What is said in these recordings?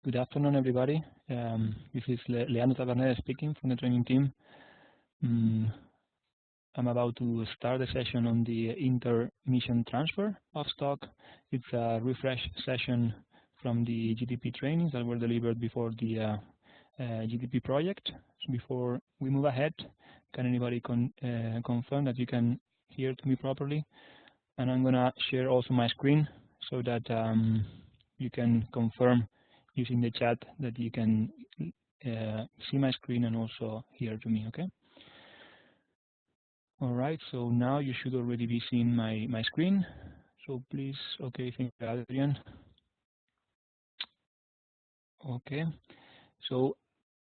Good afternoon, everybody. This is Leandro Tabernera speaking from the training team. I'm about to start a session on the inter-mission transfer of stock. It's a refresh session from the GDP trainings that were delivered before the GDP project. So before we move ahead, can anybody confirm that you can hear me properly? And I'm going to share also my screen so that you can confirm using the chat that you can see my screen and also hear to me, okay? All right, so now you should already be seeing my screen. So please, okay, thank you, Adrian. Okay, so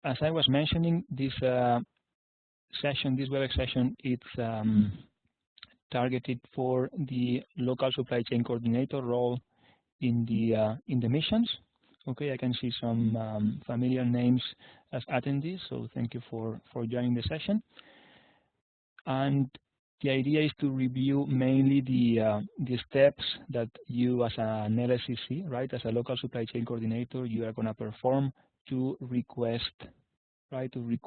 as I was mentioning, this session, this WebEx session, it's targeted for the local supply chain coordinator role in the missions. Okay, I can see some familiar names as attendees, so thank you for joining the session. And the idea is to review mainly the steps that you as an LSCC, right, as a local supply chain coordinator, you are going to perform to request, right, the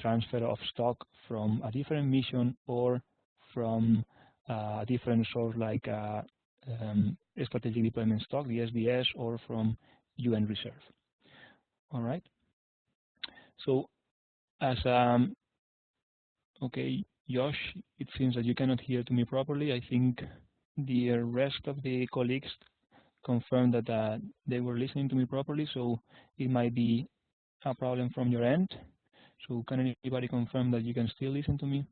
transfer of stock from a different mission or from a different source like strategic deployment stock, the SDS, or from UN reserve. All right. So as okay, Josh, it seems that you cannot hear to me properly. I think the rest of the colleagues confirmed that they were listening to me properly, so it might be a problem from your end. So can anybody confirm that you can still listen to me?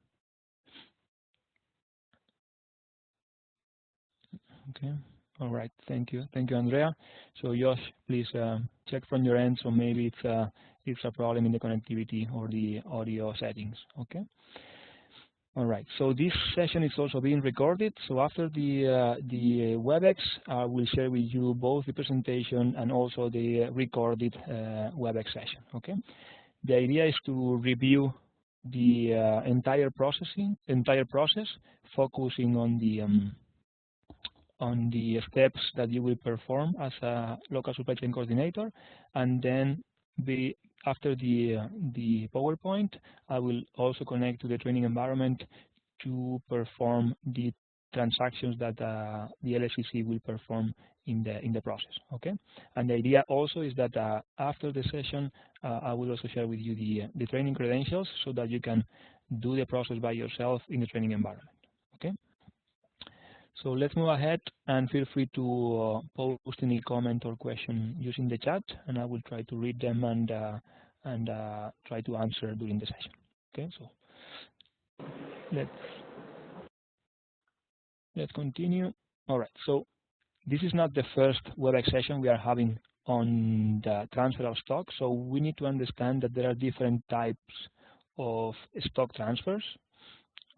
Okay. All right. Thank you. Thank you, Andrea. So Josh, please check from your end. So maybe it's a problem in the connectivity or the audio settings. Okay. All right. So this session is also being recorded. So after the WebEx, I will share with you both the presentation and also the recorded WebEx session. Okay. The idea is to review the entire process, focusing on the steps that you will perform as a local supply chain coordinator, and then after the PowerPoint, I will also connect to the training environment to perform the transactions that the LSCC will perform in the process. Okay, and the idea also is that after the session, I will also share with you the training credentials so that you can do the process by yourself in the training environment. Okay. So let's move ahead and feel free to post any comment or question using the chat, and I will try to read them and try to answer during the session. Okay, so let's continue. All right, so this is not the first WebEx session we are having on the transfer of stock, so we need to understand that there are different types of stock transfers.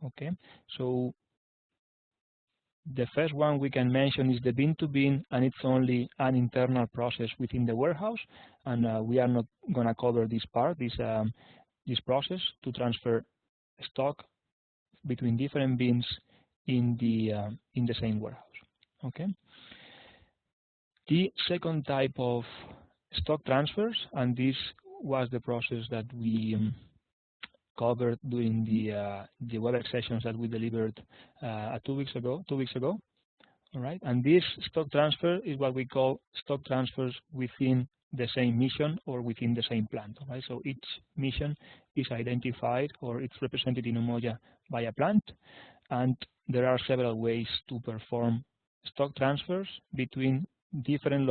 Okay, so the first one we can mention is the bin-to-bin, and it's only an internal process within the warehouse, and we are not going to cover this part, this process to transfer stock between different bins in the same warehouse. Okay. The second type of stock transfers, and this was the process that we covered during the WebEx sessions that we delivered 2 weeks ago. All right, and this stock transfer is what we call stock transfers within the same mission or within the same plant. All right, so each mission is identified or it's represented in Umoja by a plant, and there are several ways to perform stock transfers between different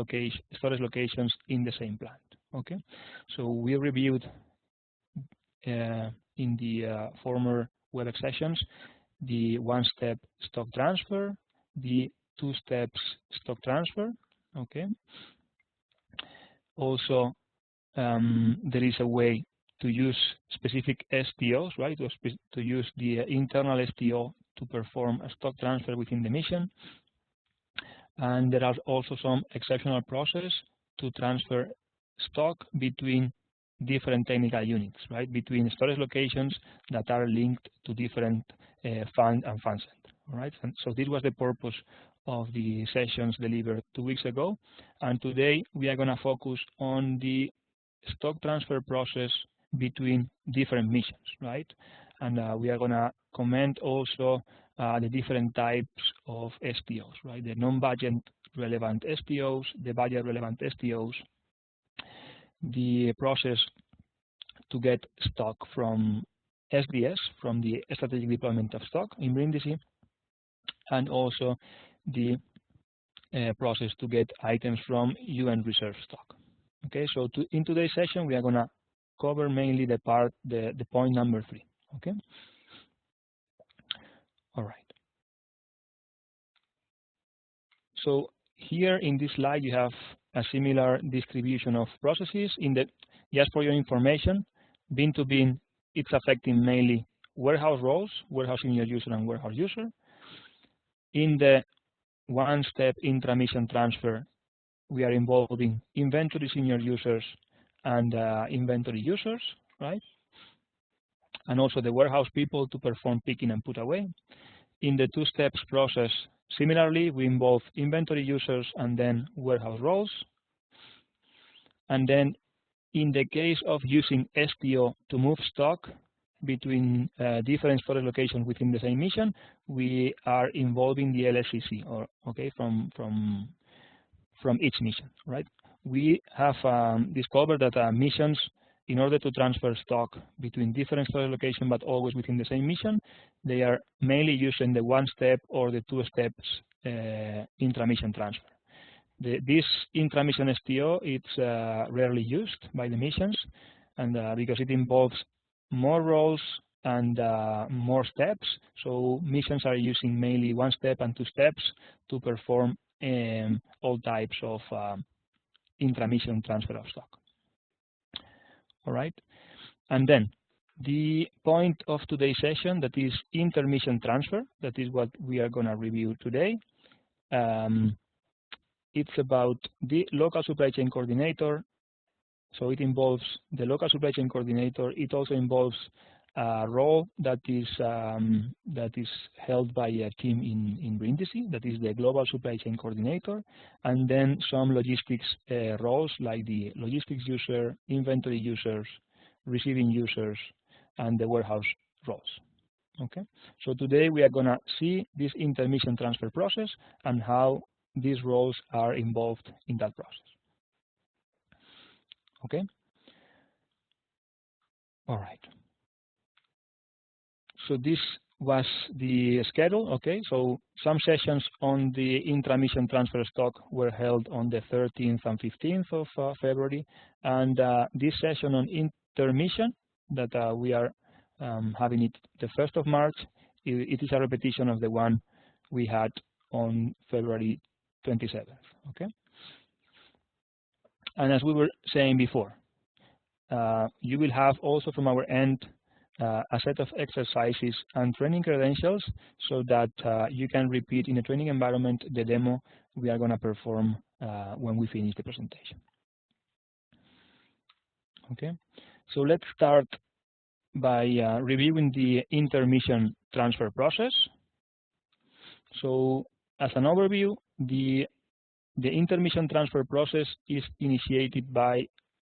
storage locations in the same plant. Okay, so we reviewed in the former WebEx sessions the one-step stock transfer, the two steps stock transfer. Okay. Also, there is a way to use specific STOs, right? To use the internal STO to perform a stock transfer within the mission. And there are also some exceptional processes to transfer stock between different technical units, right? Between storage locations that are linked to different fund and fund center. All right, and so this was the purpose of the sessions delivered 2 weeks ago, and today we are going to focus on the stock transfer process between different missions, right? And we are going to comment also the different types of STOs, right? The non-budget relevant STOs, the budget relevant STOs, the process to get stock from SDS, from the strategic deployment of stock in Brindisi, and also the process to get items from UN reserve stock. Okay, so in today's session we are going to cover mainly the point number 3. Okay, all right. So here in this slide you have a similar distribution of processes. Just for your information, bin to bin, it's affecting mainly warehouse roles, warehouse senior user and warehouse user. In the one-step intra-mission transfer, we are involving inventory senior users and inventory users, right? And also the warehouse people to perform picking and put away. In the two steps process, similarly, we involve inventory users and then warehouse roles. And then in the case of using STO to move stock between different storage locations within the same mission, we are involving the LSCC, or okay, from each mission, right? We have discovered that missions, in order to transfer stock between different storage locations but always within the same mission, they are mainly using the one step or the two steps intra-mission transfer. This intra-mission STO, it's rarely used by the missions, and because it involves more roles and more steps, so missions are using mainly one step and two steps to perform all types of intra-mission transfer of stock. All right, and then the point of today's session, that is intermission transfer, that is what we are going to review today. It's about the local supply chain coordinator. So it involves the local supply chain coordinator. It also involves a role that is held by a team in Brindisi, that is the global supply chain coordinator, and then some logistics roles like the logistics user, inventory users, receiving users, and the warehouse roles. Okay, so today we are going to see this intermission transfer process and how these roles are involved in that process. Okay, all right. So this was the schedule. Okay, so some sessions on the intra-mission transfer stock were held on the 13th and 15th of February, and this session on intermission that we are having it the 1st of March, it is a repetition of the one we had on February 27th. Okay, and as we were saying before, you will have also from our end a set of exercises and training credentials so that you can repeat in a training environment the demo we are going to perform when we finish the presentation. Okay, so let's start by reviewing the intermission transfer process. So as an overview, the intermission transfer process is initiated by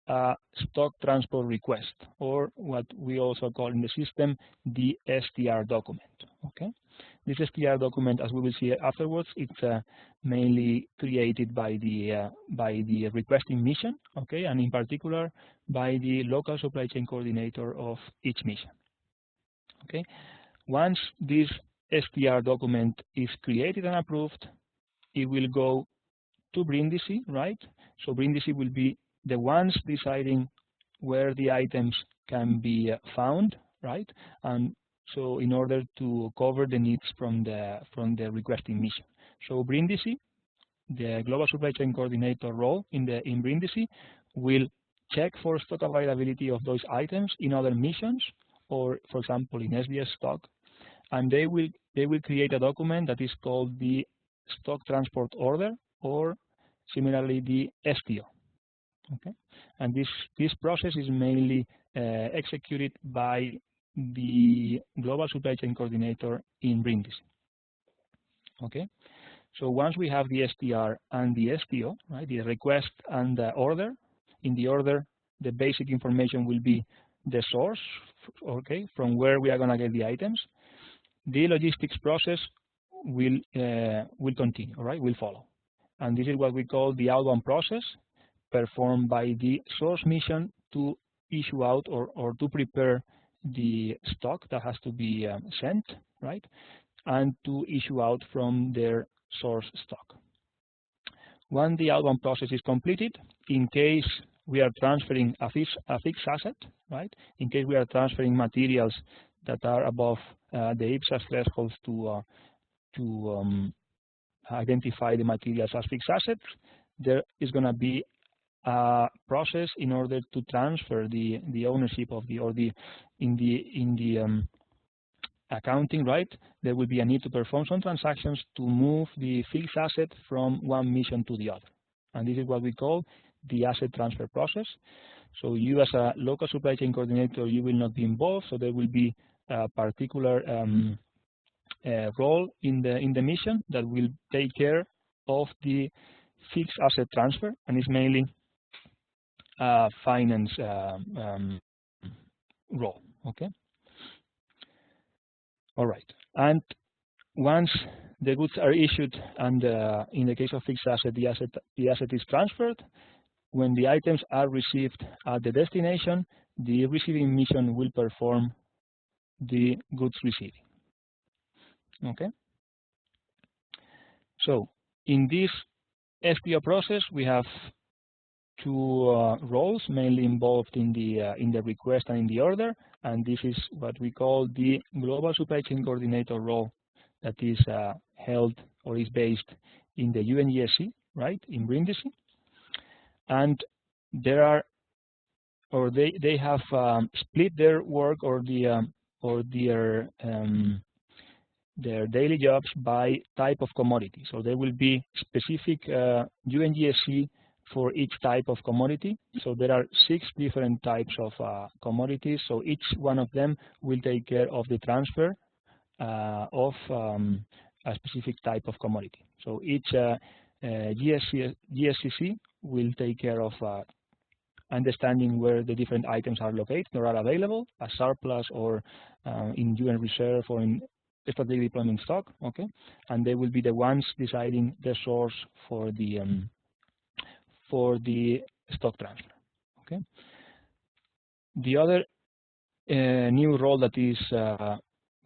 a stock transport request, or what we also call in the system the STR document. Okay, this STR document, as we will see afterwards, it's mainly created by the requesting mission. Okay, and in particular by the local supply chain coordinator of each mission. Okay, once this STR document is created and approved, it will go to Brindisi, right? So Brindisi will be the ones deciding where the items can be found, right? And so in order to cover the needs from the requesting mission. So Brindisi, the global supply chain coordinator role in Brindisi, will check for stock availability of those items in other missions, or for example in SDS stock, and they will create a document that is called the stock transport order, or similarly the STO. Okay, and this process is mainly executed by the global supply chain coordinator in Brindisi. Okay. So once we have the STR and the STO, right, the request and the order, in the order, the basic information will be the source, okay, from where we are going to get the items. The logistics process will continue, all right, will follow. And this is what we call the outbound process, performed by the source mission to issue out or to prepare the stock that has to be sent, right, and to issue out from their source stock. When the outbound process is completed, in case we are transferring a fixed asset, right, in case we are transferring materials that are above the IPSAS thresholds to identify the materials as fixed assets, there is going to be a process in order to transfer the ownership of in the accounting, right? There will be a need to perform some transactions to move the fixed asset from one mission to the other, and this is what we call the asset transfer process. So you, as a local supply chain coordinator, you will not be involved. So there will be a particular role in the mission that will take care of the fixed asset transfer, and it's mainly finance role. Okay. All right. And once the goods are issued, and in the case of fixed asset, the asset is transferred. When the items are received at the destination, the receiving mission will perform the goods receiving. Okay. So in this STO process, we have two roles mainly involved in the request and in the order, and this is what we call the global supply chain coordinator role, that is held or is based in the UNGSC, right, in Brindisi, and there are, or they have split their work or their daily jobs by type of commodity. So there will be specific UNGSC for each type of commodity. So there are 6 different types of commodities. So each one of them will take care of the transfer of a specific type of commodity. So each GSCC will take care of understanding where the different items are located or are available as surplus or in UN reserve or in strategic deployment stock. Okay, and they will be the ones deciding the source for the stock transfer. Okay. The other new role that is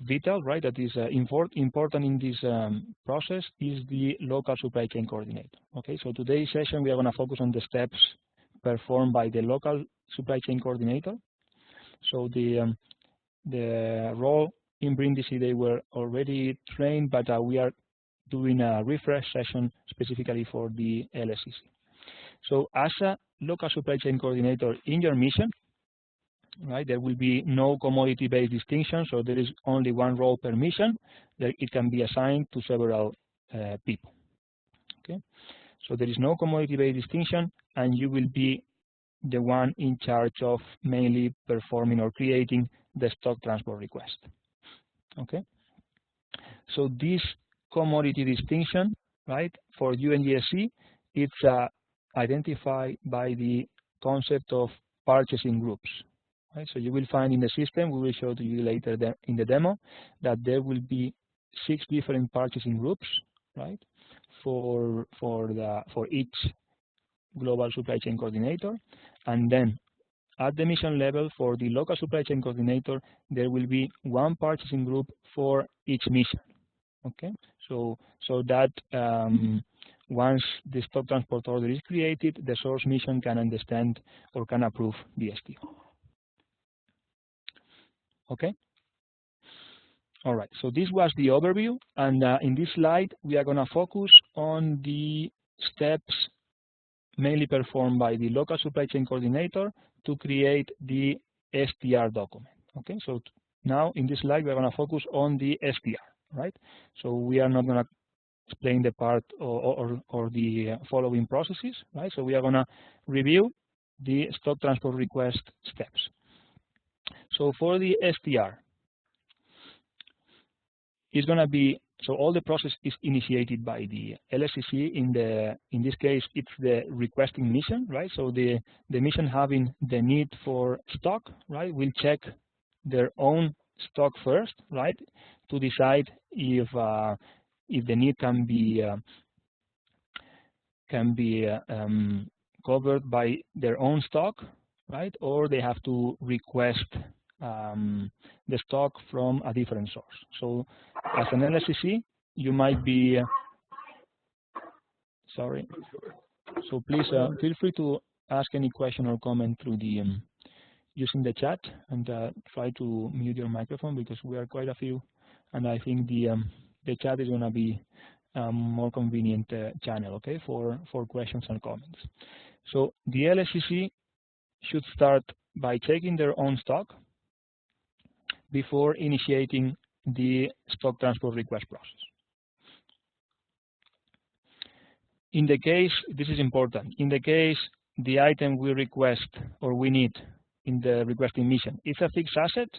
vital, right, that is important in this process is the local supply chain coordinator. Okay, so today's session we are going to focus on the steps performed by the local supply chain coordinator. So the role in Brindisi, they were already trained, but we are doing a refresh session specifically for the LSCC. So as a local supply chain coordinator in your mission, right, there will be no commodity-based distinction, so there is only one role per mission that it can be assigned to several people. Okay, so there is no commodity-based distinction, and you will be the one in charge of mainly performing or creating the stock transport request. Okay, so this commodity distinction, right, for UNGSC, it's identified by the concept of purchasing groups. Right, so you will find in the system, we will show to you later in the demo, that there will be 6 different purchasing groups, right, for each global supply chain coordinator, and then at the mission level for the local supply chain coordinator, there will be one purchasing group for each mission. Okay, so that once the stock transport order is created, the source mission can understand or can approve the STO. Okay. All right. So this was the overview, and in this slide we are going to focus on the steps mainly performed by the local supply chain coordinator to create the STR document. Okay. So now in this slide we are going to focus on the STR, right? So we are not going to explain the part or the following processes, right? So we are going to review the stock transport request steps. So for the STR, it's going to be So all the process is initiated by the LSCC. In this case, it's the requesting mission, right? So the mission having the need for stock, right, will check their own stock first, right, to decide if the need can be covered by their own stock, right, or they have to request the stock from a different source. So as an LSCC, you might be, sorry, so please feel free to ask any question or comment through the using the chat, and try to mute your microphone because we are quite a few, and I think the chat is going to be a more convenient channel, okay, for questions and comments. So the LSCC should start by checking their own stock before initiating the stock transport request process. In the case, this is important, in the case the item we request or we need in the requesting mission is a fixed asset,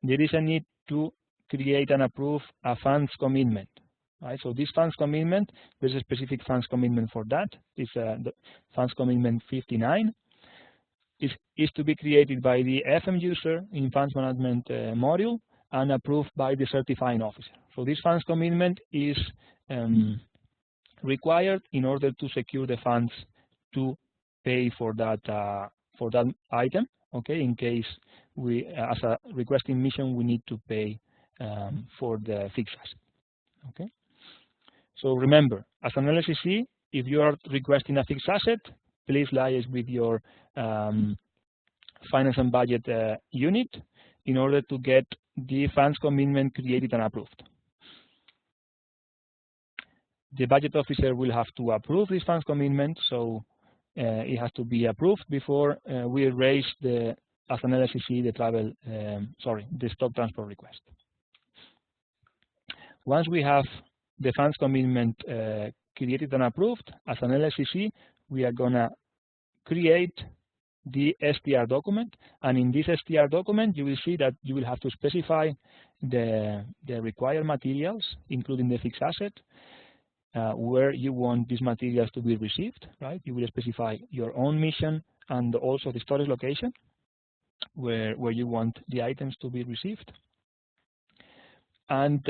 there is a need to create and approve a funds commitment. Right? So this funds commitment, there's a specific funds commitment for that. It's the funds commitment 59. Is to be created by the FM user in funds management module and approved by the certifying officer. So this funds commitment is required in order to secure the funds to pay for that item. Okay, in case we, as a requesting mission, we need to pay for the fixed asset. Okay. So remember, as an LSCC, if you are requesting a fixed asset, please liaise with your finance and budget unit in order to get the funds commitment created and approved. The budget officer will have to approve this funds commitment, so it has to be approved before we raise as an LSCC the stock transport request. Once we have the funds commitment created and approved, as an LSCC, we are going to create the STR document, and in this STR document, you will see that you will have to specify the required materials, including the fixed asset, where you want these materials to be received, right? You will specify your own mission and also the storage location where you want the items to be received. And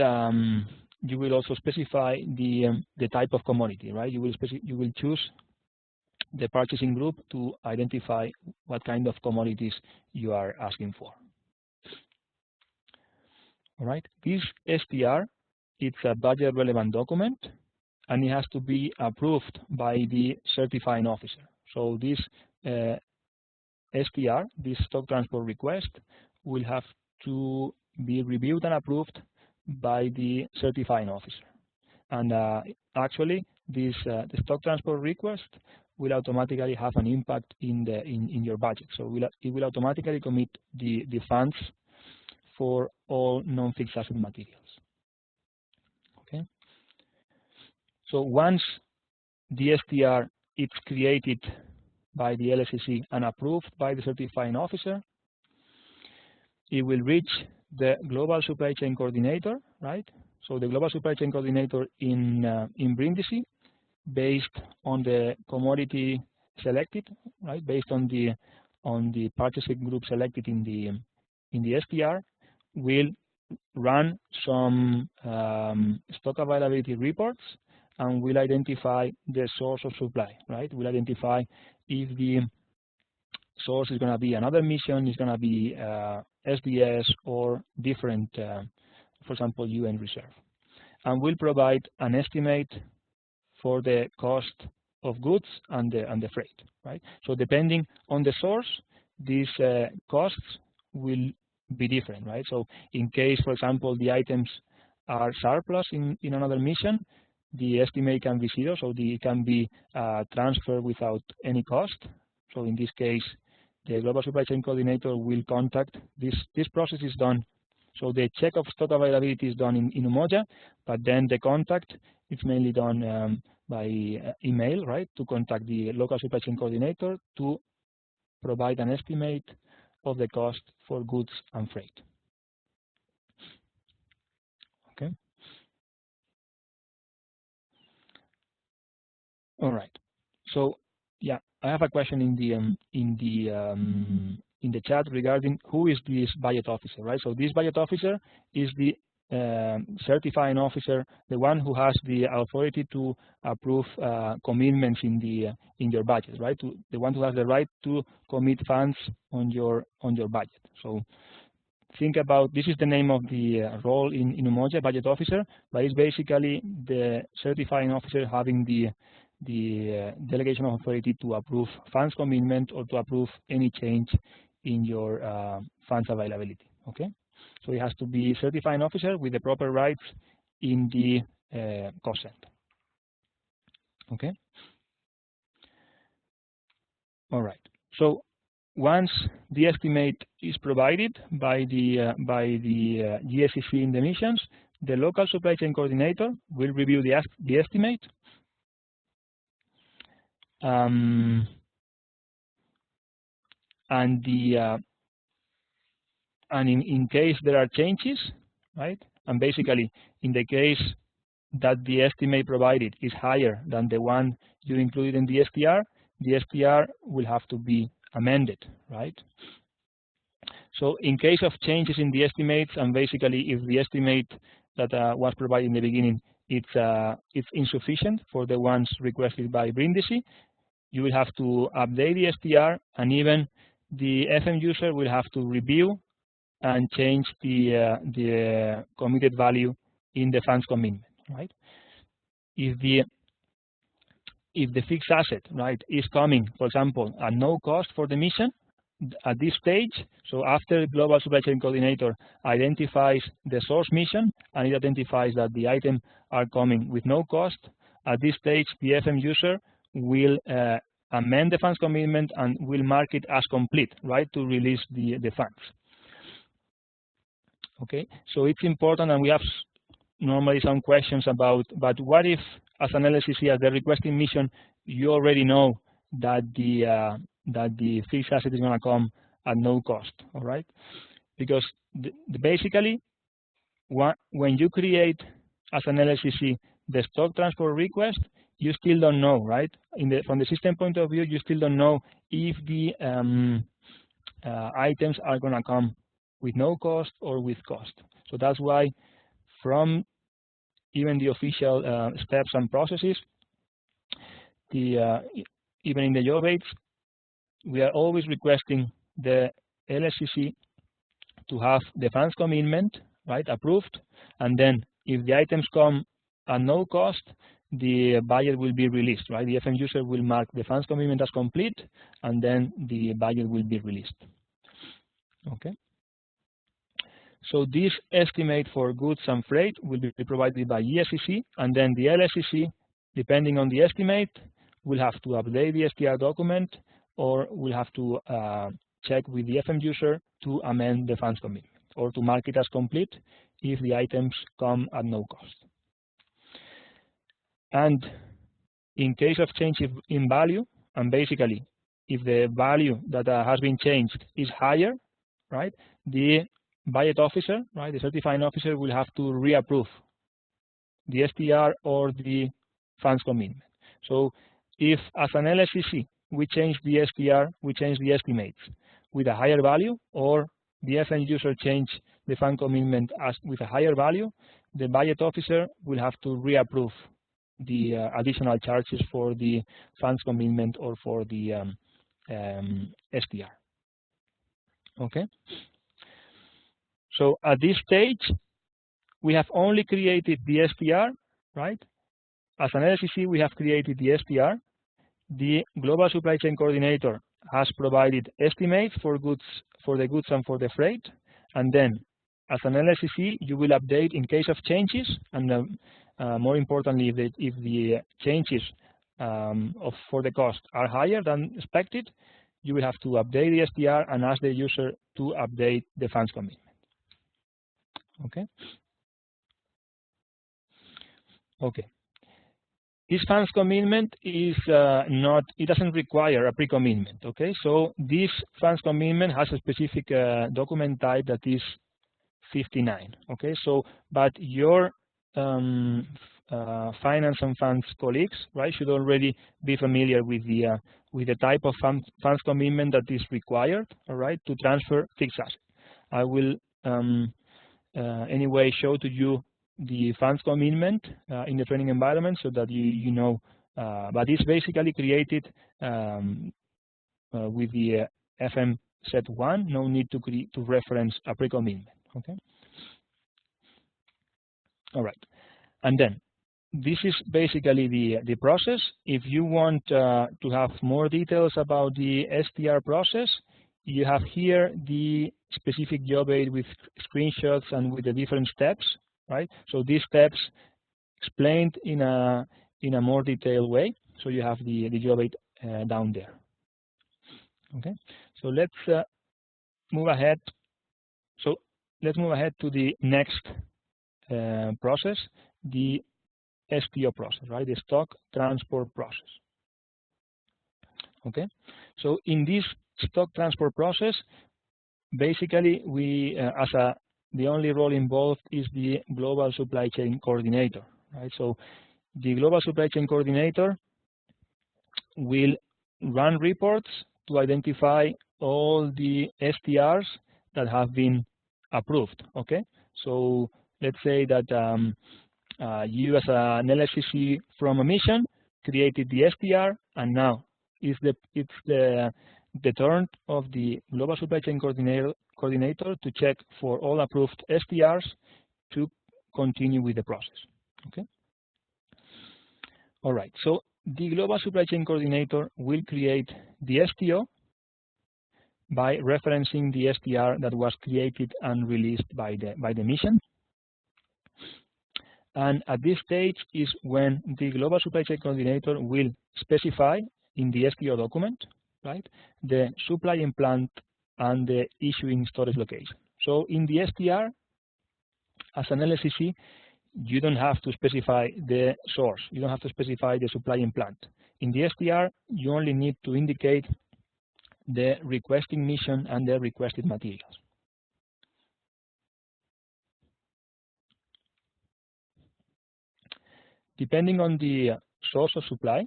you will also specify the type of commodity, right? You will choose the purchasing group to identify what kind of commodities you are asking for. All right, this STR, it's a budget relevant document, and it has to be approved by the certifying officer. So this STR, this stock transport request, will have to be reviewed and approved by the certifying officer. And actually, this the stock transport request will automatically have an impact in your budget. So it will automatically commit the funds for all non-fixed asset materials. Okay. So once the STR is created by the LSCC and approved by the certifying officer, it will reach the global supply chain coordinator, right? So the global supply chain coordinator in Brindisi, based on the commodity selected, right? Based on the purchasing group selected in the STR, will run some stock availability reports and will identify the source of supply, right? Will identify if the source is going to be another mission, is going to be SDS or different, for example, UN reserve, and will provide an estimate for the cost of goods and the freight, right? So depending on the source, these costs will be different, right? So in case, for example, the items are surplus in another mission, the estimate can be zero, so it can be transferred without any cost. So in this case, the global supply chain coordinator will contact this process is done. So the check of stock availability is done in Umoja, but then the contact is mainly done by email, right? To contact the local supply chain coordinator to provide an estimate of the cost for goods and freight. Okay. All right. So yeah, I have a question in the chat regarding who is this budget officer, right? So this budget officer is the certifying officer, the one who has the authority to approve commitments in your budget, right? The one who has the right to commit funds on your budget. So think about, this is the name of the role in Umoja, budget officer, but it's basically the certifying officer having the delegation of authority to approve funds commitment or to approve any change in your funds availability. Okay, so it has to be certifying officer with the proper rights in the cost center. Okay. All right. So once the estimate is provided by the GSCC in the missions, the local supply chain coordinator will review the estimate. And in case there are changes, right? And basically, in the case that the estimate provided is higher than the one you included in the STR will have to be amended, right? So in case of changes in the estimates, and basically if the estimate that was provided in the beginning, it's insufficient for the ones requested by Brindisi, you will have to update the STR, and even the FM user will have to review and change the committed value in the funds commitment, right? If the fixed asset, right, is coming, for example, at no cost for the mission, at this stage, so after Global Supply Chain Coordinator identifies the source mission and it identifies that the items are coming with no cost, at this stage the FM user will amend the funds commitment and will mark it as complete, right, to release the funds. Okay, so it's important, and we have normally some questions about, but what if as an LSCC, as the requesting mission, you already know that the fixed asset is going to come at no cost, all right? Because basically, when you create as an LSCC the stock transport request, you still don't know, right? From the system point of view, you still don't know if the items are going to come with no cost or with cost. So that's why from even the official steps and processes, even in the job aids, we are always requesting the LSCC to have the funds commitment, right, approved, and then if the items come at no cost, the budget will be released, right? The FM user will mark the funds commitment as complete, and then the budget will be released. Okay. So this estimate for goods and freight will be provided by GSCC, and then the LSCC, depending on the estimate, will have to update the STR document, or will have to check with the FM user to amend the funds commitment, or to mark it as complete if the items come at no cost. And in case of change in value, and basically if the value that has been changed is higher, right, the budget officer, right, the certifying officer will have to reapprove the STR or the funds commitment. So if as an LSCC we change the STR, we change the estimates with a higher value, or the FM user change the fund commitment as with a higher value, the budget officer will have to reapprove the additional charges for the funds commitment or for the STR. Okay. So at this stage, we have only created the STR, right? As an LSCC, we have created the STR. The Global Supply Chain Coordinator has provided estimates for goods, for the goods and for the freight. And then, as an LSCC, you will update in case of changes, and more importantly, if the changes for the cost are higher than expected, you will have to update the STR and ask the user to update the funds commitment. Okay. Okay. This funds commitment is it doesn't require a pre-commitment. Okay. So this funds commitment has a specific document type that is 59. Okay. So, but your finance and funds colleagues, right, should already be familiar with the type of funds commitment that is required, all right, to transfer fixed assets. I will anyway show to you the funds commitment in the training environment so that you know, but it's basically created with the FM set 1, no need to reference a pre-commitment, okay? All right, and then this is basically the process. If you want to have more details about the STR process, you have here the specific job aid with screenshots and with the different steps, right? So these steps explained in a more detailed way. So you have the job aid down there. Okay. So let's move ahead. So let's move ahead to the next process, the STO process, right? The stock transport process. Okay. So in this stock transport process, basically we the only role involved is the global supply chain coordinator, right? So the global supply chain coordinator will run reports to identify all the STRs that have been approved. Okay, so let's say that you as an LSCC from a mission created the STR, and now it's the turn of the global supply chain coordinator to check for all approved STRs to continue with the process. Okay. All right. So the global supply chain coordinator will create the STO by referencing the STR that was created and released by the mission. And at this stage is when the global supply chain coordinator will specify in the STO document, right, the supplying plant and the issuing storage location. So in the STR, as an LSCC, you don't have to specify the source. You don't have to specify the supplying plant. In the STR, you only need to indicate the requesting mission and the requested materials. Depending on the source of supply,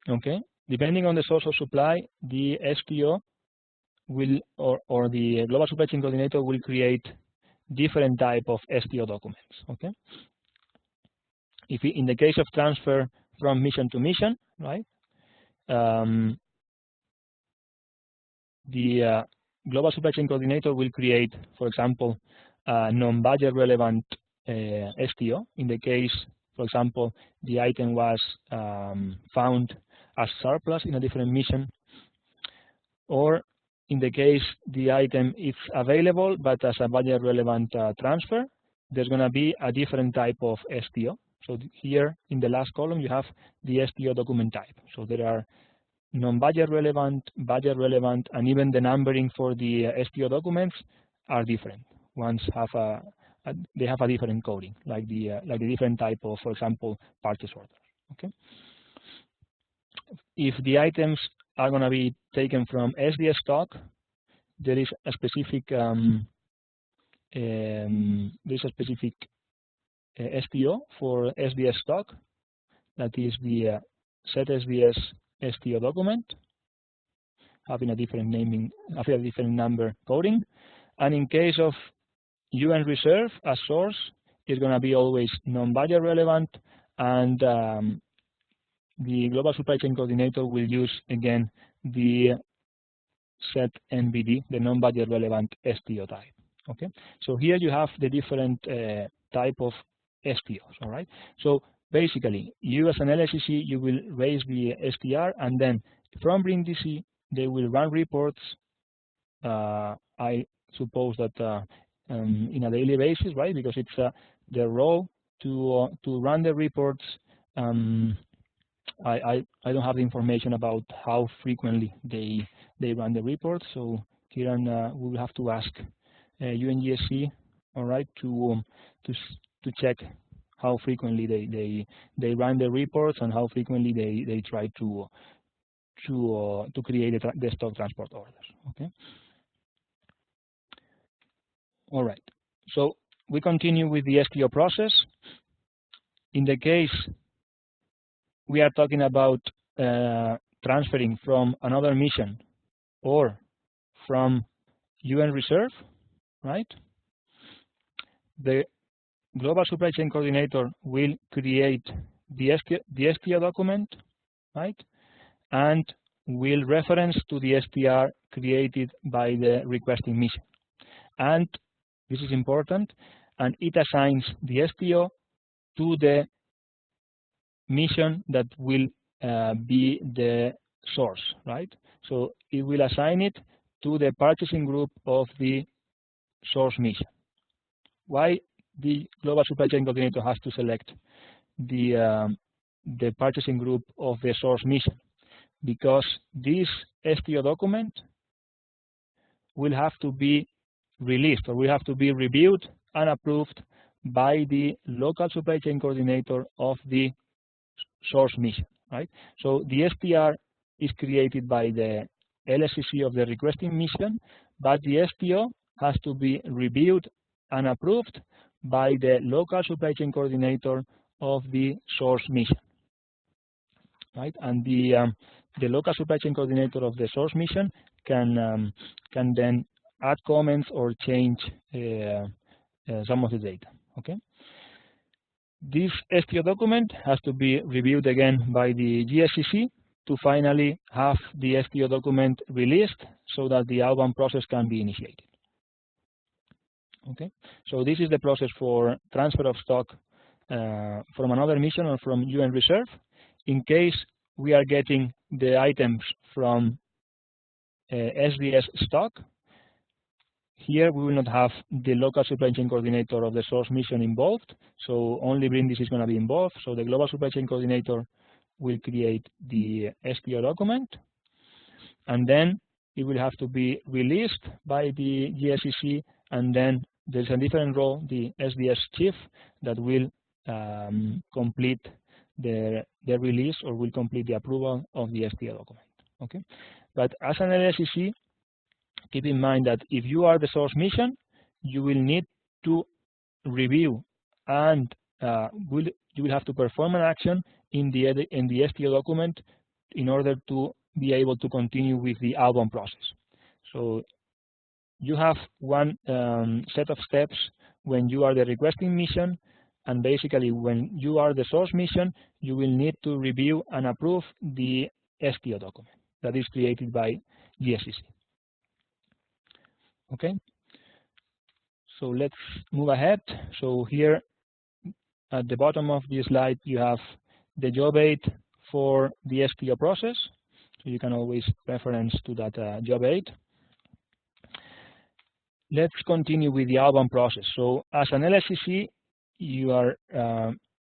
okay, depending on the source of supply, the STO will, or the global supply chain coordinator will create different type of STO documents. Okay, if in the case of transfer from mission to mission, right, the global supply chain coordinator will create, for example, a non-budget relevant STO. In the case, for example, the item was found as surplus in a different mission, or in the case the item is available but as a budget relevant transfer, there's going to be a different type of STO. So here in the last column you have the STO document type. So there are non-budget relevant, budget relevant, and even the numbering for the STO documents are different. Ones have they have a different coding, like the different type of, for example, purchase orders. Okay. If the items are going to be taken from SDS stock, there is a specific STO for SDS stock, that is the set SDS STO document, having a different naming, having a different number coding. And in case of UN reserve as source, is going to be always non-budget relevant, and the global supply chain coordinator will use again the set NBD, the non-budget relevant STO type. Okay, so here you have the different type of STOs. All right, so basically, you as an LSCC, you will raise the STR, and then from BRINDC, they will run reports. I suppose that in a daily basis, right? Because it's their role to run the reports. I don't have the information about how frequently they run the reports. So here we will have to ask UNGSC, all right, to check how frequently they run the reports and how frequently they try to create the stock transport orders. Okay. All right. So we continue with the STO process. In the case we are talking about transferring from another mission or from UN reserve, right? The Global Supply Chain Coordinator will create the STO document, right? And will reference to the STR created by the requesting mission. And this is important, and it assigns the STO to the mission that will be the source, right? So it will assign it to the purchasing group of the source mission. Why the Global Supply Chain Coordinator has to select the purchasing group of the source mission? Because this STO document will have to be released or will have to be reviewed and approved by the local supply chain coordinator of the source mission, right? So the STR is created by the LSCC of the requesting mission, but the STO has to be reviewed and approved by the local supply chain coordinator of the source mission, right? And the local supply chain coordinator of the source mission can then add comments or change some of the data. Okay. This STO document has to be reviewed again by the GSCC to finally have the STO document released so that the outbound process can be initiated. Okay. So this is the process for transfer of stock from another mission or from UN reserve. In case we are getting the items from SDS stock, here we will not have the local supply chain coordinator of the source mission involved, so only Brindis is going to be involved. So the global supply chain coordinator will create the STO document, and then it will have to be released by the GSCC, and then there's a different role, the SDS chief, that will complete the release or will complete the approval of the STO document. Okay, but as an LSCC, keep in mind that if you are the source mission, you will need to review and you will have to perform an action in the STO document in order to be able to continue with the outbound process. So you have one set of steps when you are the requesting mission, and basically when you are the source mission, you will need to review and approve the STO document that is created by GSCC. Okay, so let's move ahead. So here at the bottom of the slide, you have the job aid for the STO process. So you can always reference to that job aid. Let's continue with the outbound process. So as an LSCC, you are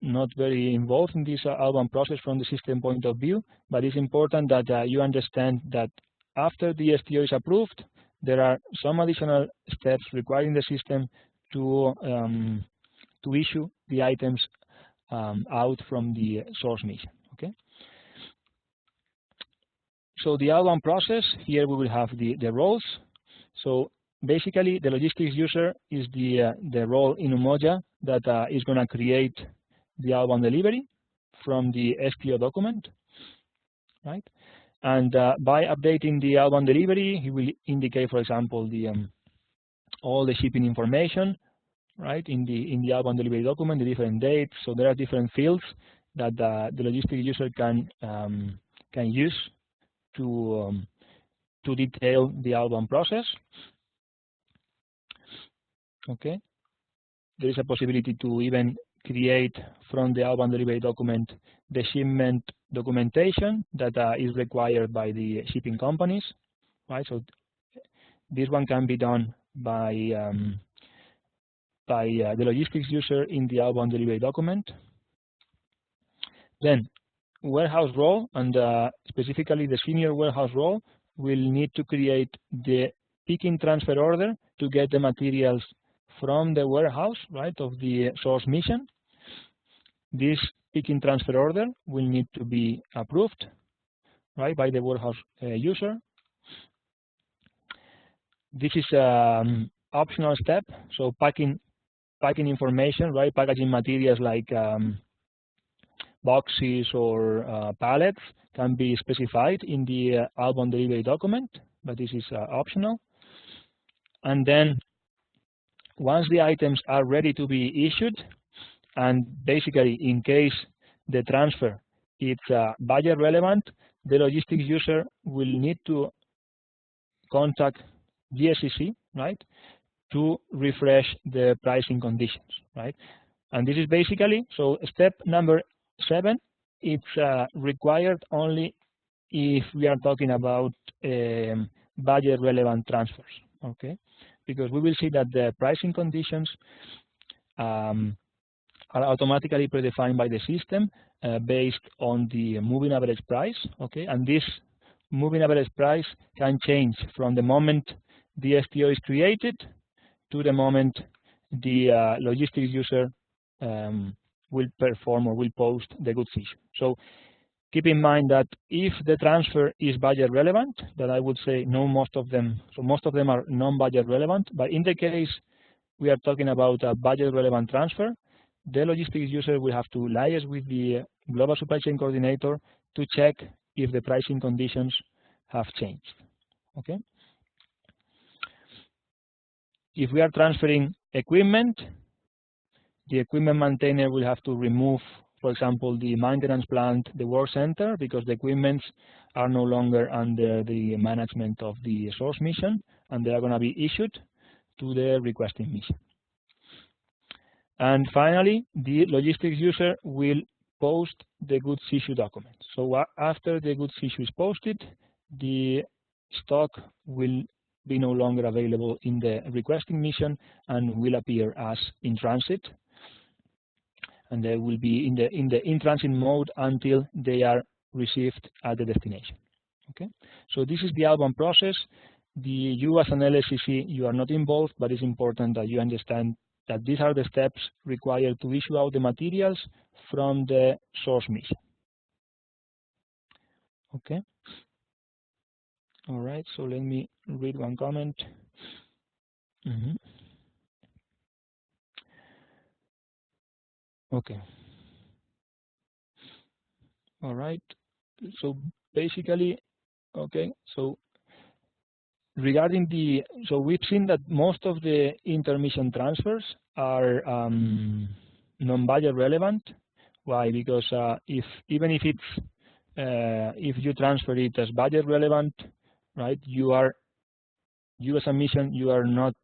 not very involved in this outbound process from the system point of view, but it's important that you understand that after the STO is approved, there are some additional steps requiring the system to issue the items out from the source mission. Okay. So the outbound process, here we will have the roles. So basically, the logistics user is the role in Umoja that is going to create the outbound delivery from the STO document, right? And by updating the outbound delivery, he will indicate, for example, all the shipping information, right, in the outbound delivery document, the different dates. So there are different fields that the logistics user can use to detail the outbound process. Okay, there is a possibility to even create from the outbound delivery document the shipment documentation that is required by the shipping companies, right? So this one can be done by the logistics user in the outbound delivery document. Then warehouse role, and specifically the senior warehouse role, will need to create the picking transfer order to get the materials from the warehouse, right, of the source mission. This picking transfer order will need to be approved, right, by the warehouse user. This is optional step. So packing information, right? Packaging materials like boxes or pallets can be specified in the outbound delivery document, but this is optional. And then once the items are ready to be issued, and basically in case the transfer is budget relevant, the logistics user will need to contact GSCC, right, to refresh the pricing conditions, right? And this is basically, so step number 7, it's required only if we are talking about budget relevant transfers, okay? Because we will see that the pricing conditions are automatically predefined by the system based on the moving average price, okay? And this moving average price can change from the moment the STO is created to the moment the logistics user will perform or will post the goods issue. So keep in mind that if the transfer is budget relevant, that I would say no, most of them, so most of them are non-budget relevant, but in the case we are talking about a budget relevant transfer, the logistics user will have to liaise with the global supply chain coordinator to check if the pricing conditions have changed, okay? If we are transferring equipment, the equipment maintainer will have to remove, for example, the maintenance plant, the work center, because the equipments are no longer under the management of the source mission, and they are going to be issued to the requesting mission. And finally, the logistics user will post the goods issue document. So after the goods issue is posted, the stock will be no longer available in the requesting mission and will appear as in transit. And they will be in the in-transit mode until they are received at the destination. Okay, so this is the outbound process. You as an LSCC, you are not involved, but it's important that you understand that these are the steps required to issue out the materials from the source mission. Okay. All right. So let me read one comment. Okay. All right. So basically, okay. So regarding so we've seen that most of the intermission transfers are non-budget relevant. Why? Because even if it's if you transfer it as budget relevant, right? You as a mission, you are not.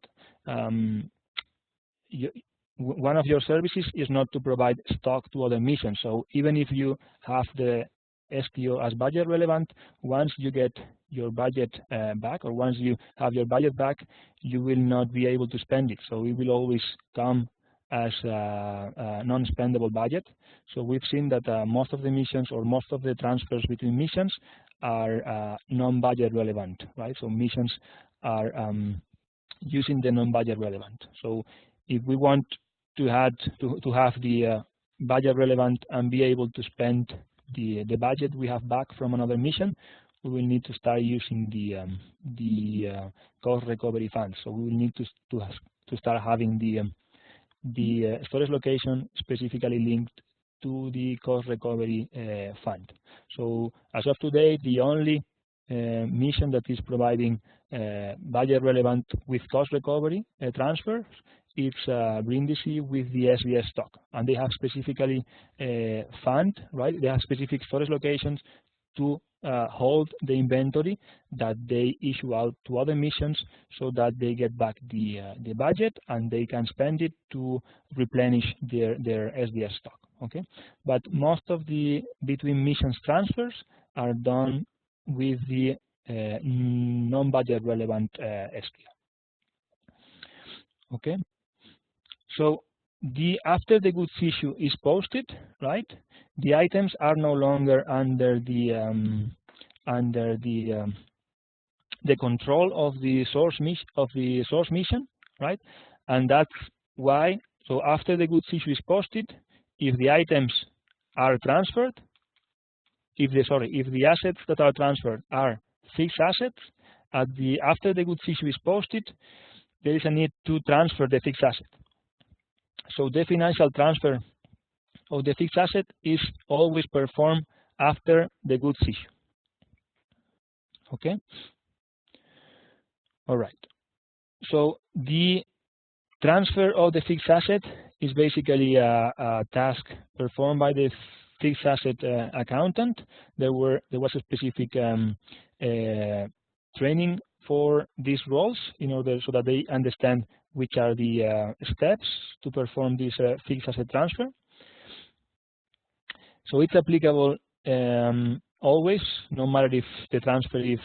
One of your services is not to provide stock to other missions. So even if you have the STO as budget relevant, once you get your budget back, or once you have your budget back, you will not be able to spend it. So it will always come as a non-spendable budget. So we've seen that most of the missions, or most of the transfers between missions, are non-budget relevant, right? So missions are using the non-budget relevant. So if we want to have the budget relevant and be able to spend the budget we have back from another mission, we will need to start using the cost recovery fund. So we will need to start having the storage location specifically linked to the cost recovery fund. So as of today, the only mission that is providing budget relevant with cost recovery transfers, it's Brindisi with the SBS stock, and they have specifically fund, right? They have specific storage locations to hold the inventory that they issue out to other missions, so that they get back the budget and they can spend it to replenish their SDS stock. Okay, but most of the between missions transfers are done with the non-budget relevant STO. Okay, so after the goods issue is posted, right? The items are no longer under the control of the source mission, right? And that's why. So after the goods issue is posted, if the items are transferred, if the assets that are transferred are fixed assets, after the goods issue is posted, there is a need to transfer the fixed asset. So the financial transfer of the fixed asset is always performed after the goods issue. Okay? All right. So the transfer of the fixed asset is basically a task performed by the fixed asset accountant. There was a specific training for these roles in order so that they understand which are the steps to perform this fixed asset transfer. So it's applicable always, no matter if the transfer is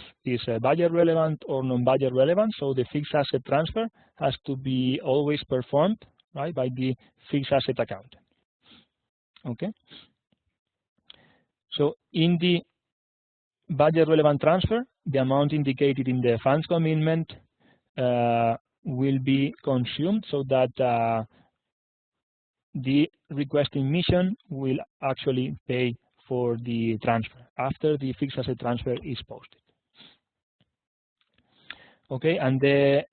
budget relevant or non-budget relevant. So the fixed asset transfer has to be always performed, right, by the fixed asset accountant. Okay. So in the budget relevant transfer, the amount indicated in the funds commitment will be consumed so that the requesting mission will actually pay for the transfer after the fixed asset transfer is posted. Okay, and there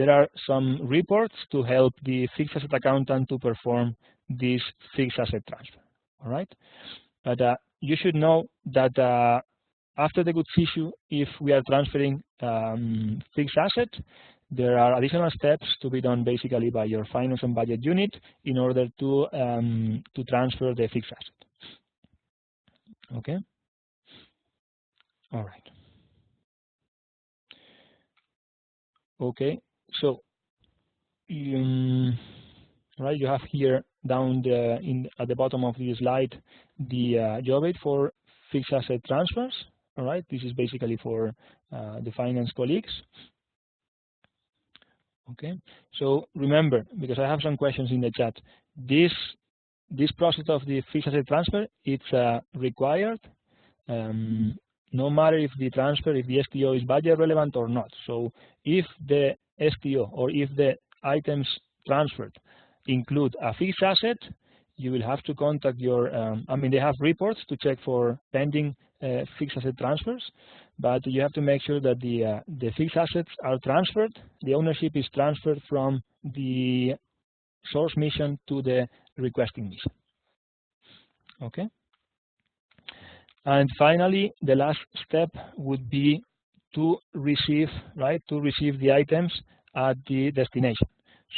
are some reports to help the fixed asset accountant to perform this fixed asset transfer. All right, but you should know that after the goods issue, if we are transferring fixed asset, there are additional steps to be done basically by your finance and budget unit in order to transfer the fixed asset. Okay. All right. Okay. So, right, you have here down at the bottom of the slide the job aid for fixed asset transfers. All right. This is basically for the finance colleagues. Okay, so remember, because I have some questions in the chat, this process of the fixed asset transfer, it's required no matter if the STO is budget relevant or not. So if the STO or if the items transferred include a fixed asset, you will have to contact your, they have reports to check for pending fixed asset transfers, but you have to make sure that the fixed assets are transferred, the ownership is transferred from the source mission to the requesting mission. Okay? And finally, the last step would be to receive the items at the destination.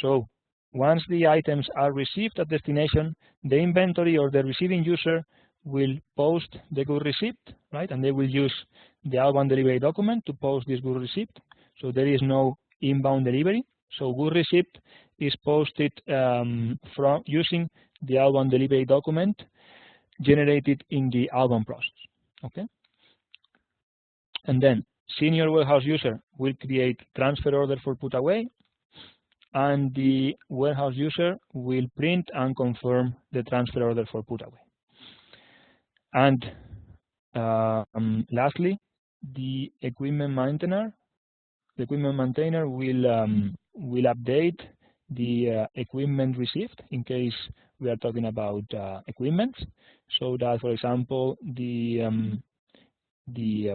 So once the items are received at destination, the inventory or the receiving user will post the good receipt, right? And they will use the outbound delivery document to post this good receipt. So there is no inbound delivery. So good receipt is posted from using the outbound delivery document generated in the outbound process. Okay. And then senior warehouse user will create transfer order for put away, and the warehouse user will print and confirm the transfer order for put away. And lastly, the equipment maintainer will update the equipment received in case we are talking about equipment, so that, for example, the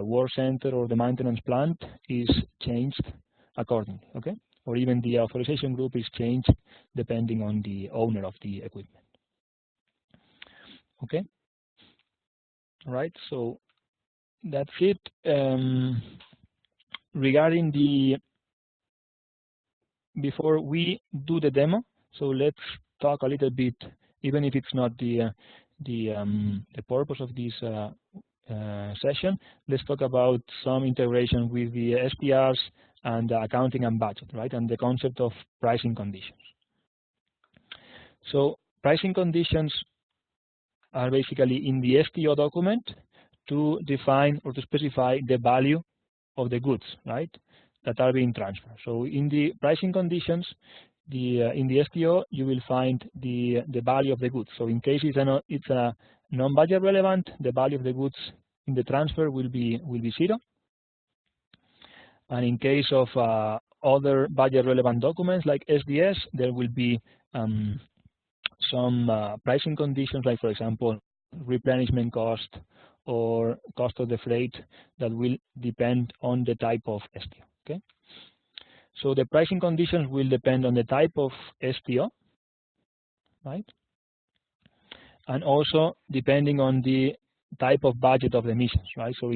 work center or the maintenance plant is changed accordingly. Okay. Or even the authorization group is changed depending on the owner of the equipment. Okay. All right. So that's it. Regarding before we do the demo, so let's talk a little bit, even if it's not the purpose of this session. Let's talk about some integration with the SPRs and accounting and budget, right? And the concept of pricing conditions. So pricing conditions are basically in the STO document to define or to specify the value of the goods, right, that are being transferred. So in the pricing conditions, in the STO, you will find the value of the goods. So in case it's a non-budget relevant, the value of the goods in the transfer will be 0. And in case of other budget relevant documents like SDS, there will be some pricing conditions, like, for example, replenishment cost or cost of the freight, that will depend on the type of STO. Okay. So the pricing conditions will depend on the type of STO, right? And also depending on the type of budget of the missions, right? So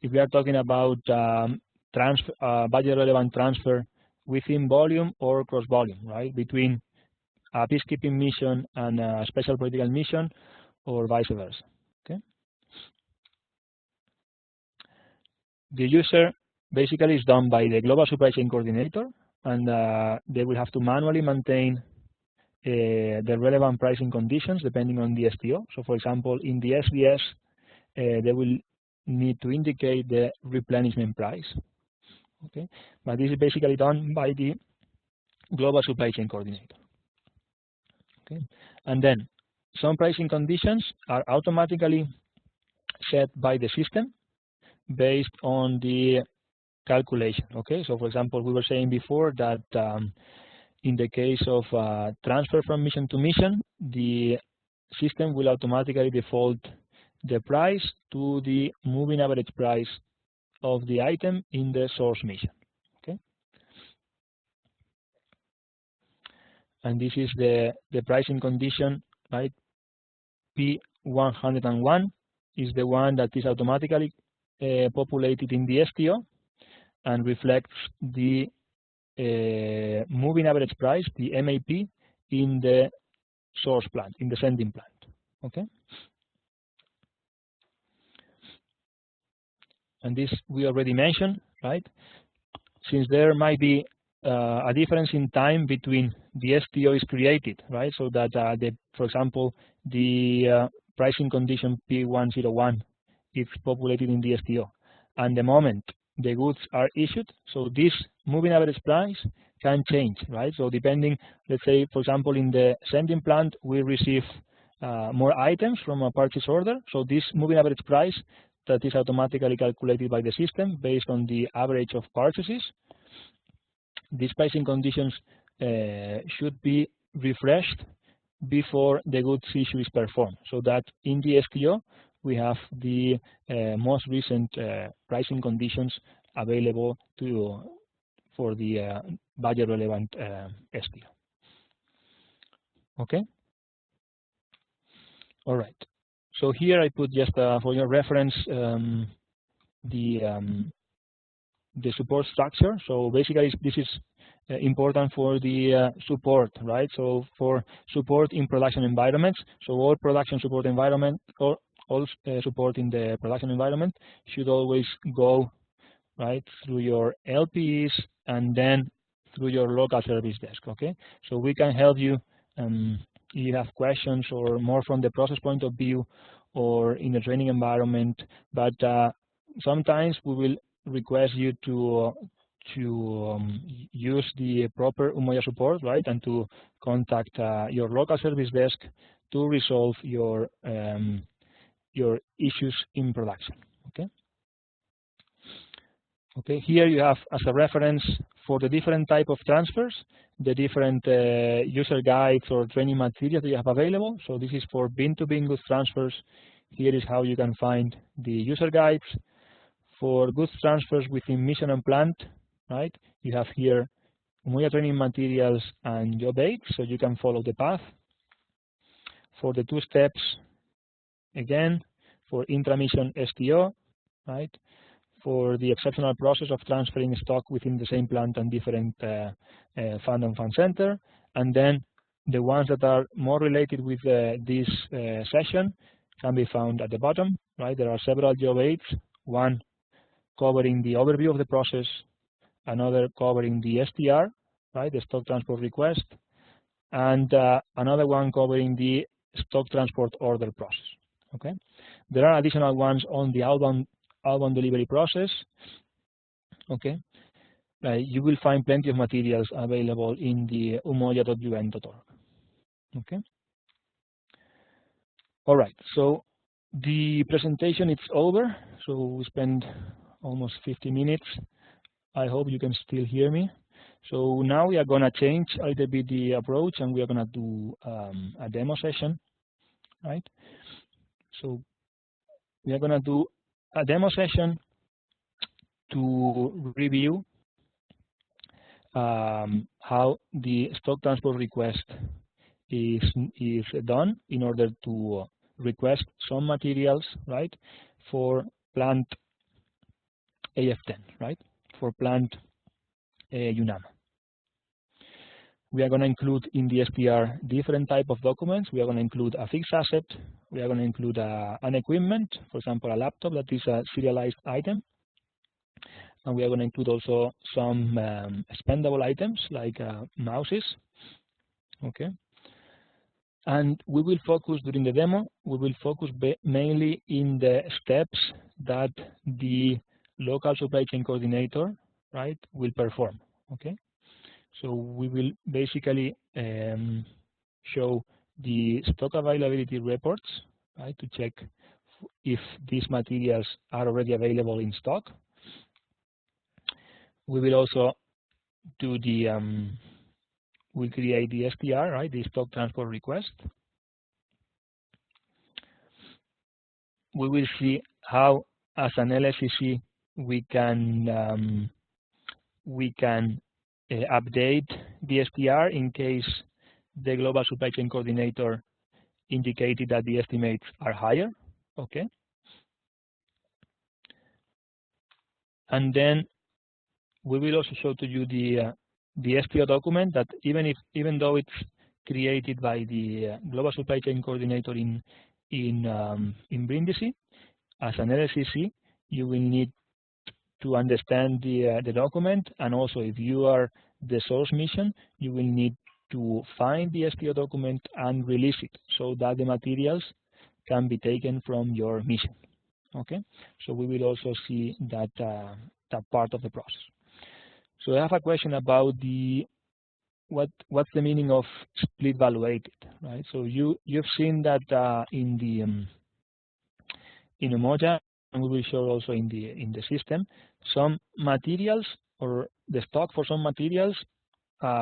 if we are talking about budget relevant transfer within volume or cross volume, right? Between a peacekeeping mission and a special political mission, or vice versa. Okay. The user basically is done by the global supply chain coordinator, and they will have to manually maintain the relevant pricing conditions depending on the STO. So, for example, in the SDS, they will need to indicate the replenishment price. Okay, but this is basically done by the global supply chain coordinator. Okay, and then some pricing conditions are automatically set by the system based on the calculation. Okay, so for example, we were saying before that in the case of transfer from mission to mission, the system will automatically default the price to the moving average price of the item in the source mission. Okay, and this is the pricing condition, right? P101 is the one that is automatically populated in the STO and reflects the moving average price, the MAP, in the source plant, in the sending plant. Okay, and this we already mentioned, right? Since there might be a difference in time between the STO is created, right? So that for example, the pricing condition P101 is populated in the STO, and the moment the goods are issued, so this moving average price can change, right? So depending, let's say, for example, in the sending plant, we receive more items from a purchase order, so this moving average price that is automatically calculated by the system based on the average of purchases. These pricing conditions should be refreshed before the goods issue is performed, so that in the STO we have the most recent pricing conditions available for the budget relevant STO. Okay. All right. So here I put just for your reference the support structure. So basically this is important for the support, right? So for support in production environments, so all production support environment or all support in the production environment should always go right through your LPEs and then through your local service desk. Okay, so we can help you if you have questions or more from the process point of view or in the training environment, but sometimes we will request you to use the proper Umoja support, right, and to contact your local service desk to resolve your issues in production. Okay. Okay. Here you have as a reference for the different type of transfers, the different user guides or training materials that you have available. So this is for bin-to-bin goods transfers. Here is how you can find the user guides. For goods transfers within mission and plant, right, you have here Umoja training materials and WebEx, so you can follow the path. For the 2 steps, again, for intra-mission STO, right, for the exceptional process of transferring stock within the same plant and different fund and fund center, and then the ones that are more related with this session can be found at the bottom, right? There are several job aids, one covering the overview of the process, another covering the STR, right, the stock transport request, and another one covering the stock transport order process. Okay, there are additional ones on the outbound delivery process. Okay, you will find plenty of materials available in the umoja.un.org. Okay. All right. So the presentation is over. So we spent almost 50 minutes. I hope you can still hear me. So now we are going to change a little bit the approach, and we are going to do a demo session, right? So we are going to do a demo session to review how the stock transport request is done in order to request some materials, right, for plant AF10, right, for plant UNAMA. We are going to include in the STR different type of documents. We are going to include a fixed asset. We are going to include an equipment, for example, a laptop that is a serialized item. And we are going to include also some expendable items like mouses. Okay. And we will focus during the demo, we will focus mainly in the steps that the local supply chain coordinator, right, will perform. Okay. So we will basically show the stock availability reports, right, to check if these materials are already available in stock. We will also do the, we'll create the STR, right, the stock transport request. We will see how, as an LSCC, we can update the STR in case the global supply chain coordinator indicated that the estimates are higher. Okay. And then we will also show to you the STO document that even though it's created by the global supply chain coordinator in Brindisi, as an LSCC, you will need to understand the document, and also if you are the source mission, you will need to find the STO document and release it so that the materials can be taken from your mission. Okay, so we will also see that that part of the process. So I have a question about what's the meaning of split valuated, right? So you've seen that in Umoja, and we will show also in the system, some materials, or the stock for some materials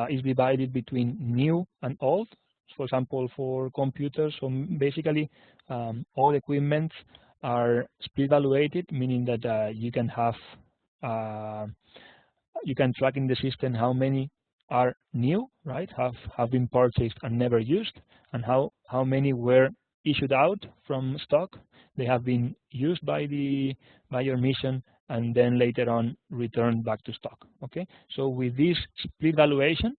is divided between new and old. For example, for computers, so basically all equipment are split valuated, meaning that you can have you can track in the system how many are new, right, have been purchased and never used, and how many were issued out from stock. They have been used by your mission and then later on returned back to stock. Okay, so with this split valuation,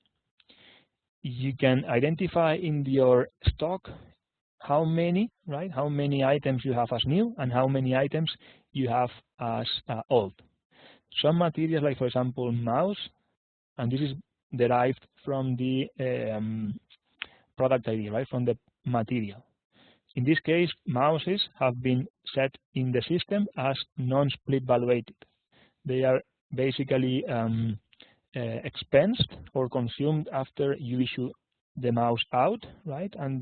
you can identify in your stock how many, right, how many items you have as new and how many items you have as old. Some materials, like for example mouse, and this is derived from the product ID, right, from the material. In this case, mouses have been set in the system as non-split valuated. They are basically expensed or consumed after you issue the mouse out, right? And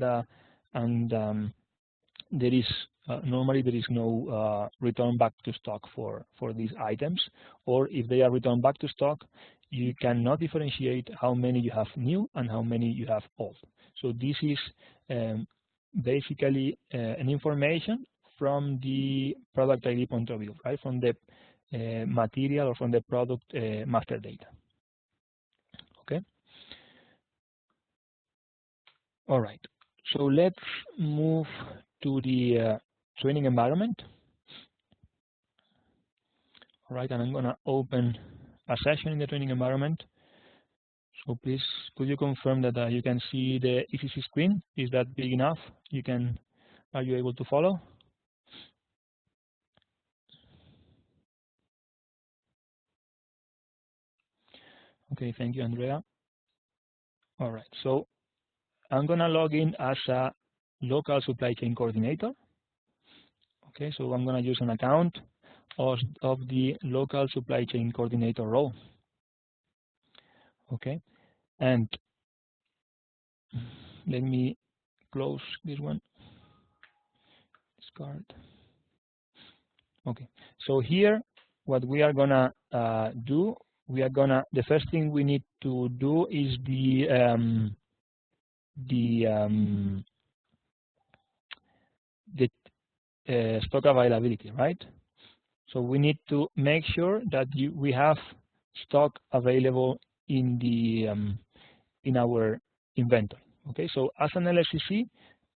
there is normally there is no return back to stock for these items, or if they are returned back to stock, you cannot differentiate how many you have new and how many you have old. So this is basically an information from the product ID point of view, right? From the material or from the product master data. Okay. All right. So let's move to the training environment. All right, and I'm going to open a session in the training environment. So please, could you confirm that you can see the ECC screen? Is that big enough? Are you able to follow? Okay, thank you, Andrea. All right, so I'm going to log in as a local supply chain coordinator. Okay, so I'm going to use an account of the local supply chain coordinator role. Okay, and let me close this one. Discard. Okay, so here what we are gonna do, the first thing we need to do is the stock availability, right? So we need to make sure that we have stock available in the in our inventory. Okay, so as an LSCC,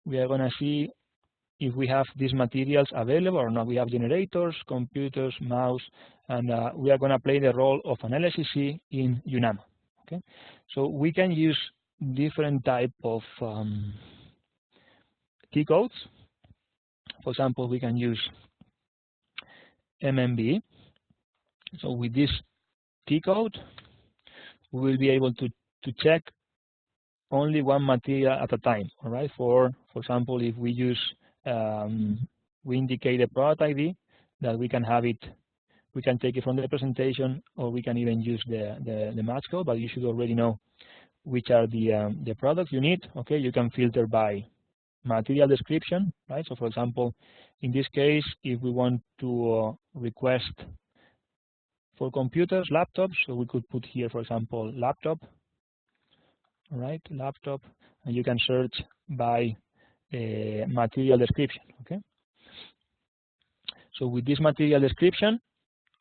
we are going to see if we have these materials available or not. We have generators, computers, mouse, and we are going to play the role of an LSCC in UNAMA. Okay, so we can use different type of key codes. For example, we can use MMB. So with this key code, we will be able to check only one material at a time. All right. For example, if we use we indicate a product ID that we can have it. We can take it from the presentation, or we can even use the match code. But you should already know which are the products you need. Okay. You can filter by material description, right? So, for example, in this case, if we want to request for computers, laptops, so we could put here, for example, laptop, right? Laptop, and you can search by material description. Okay. So with this material description,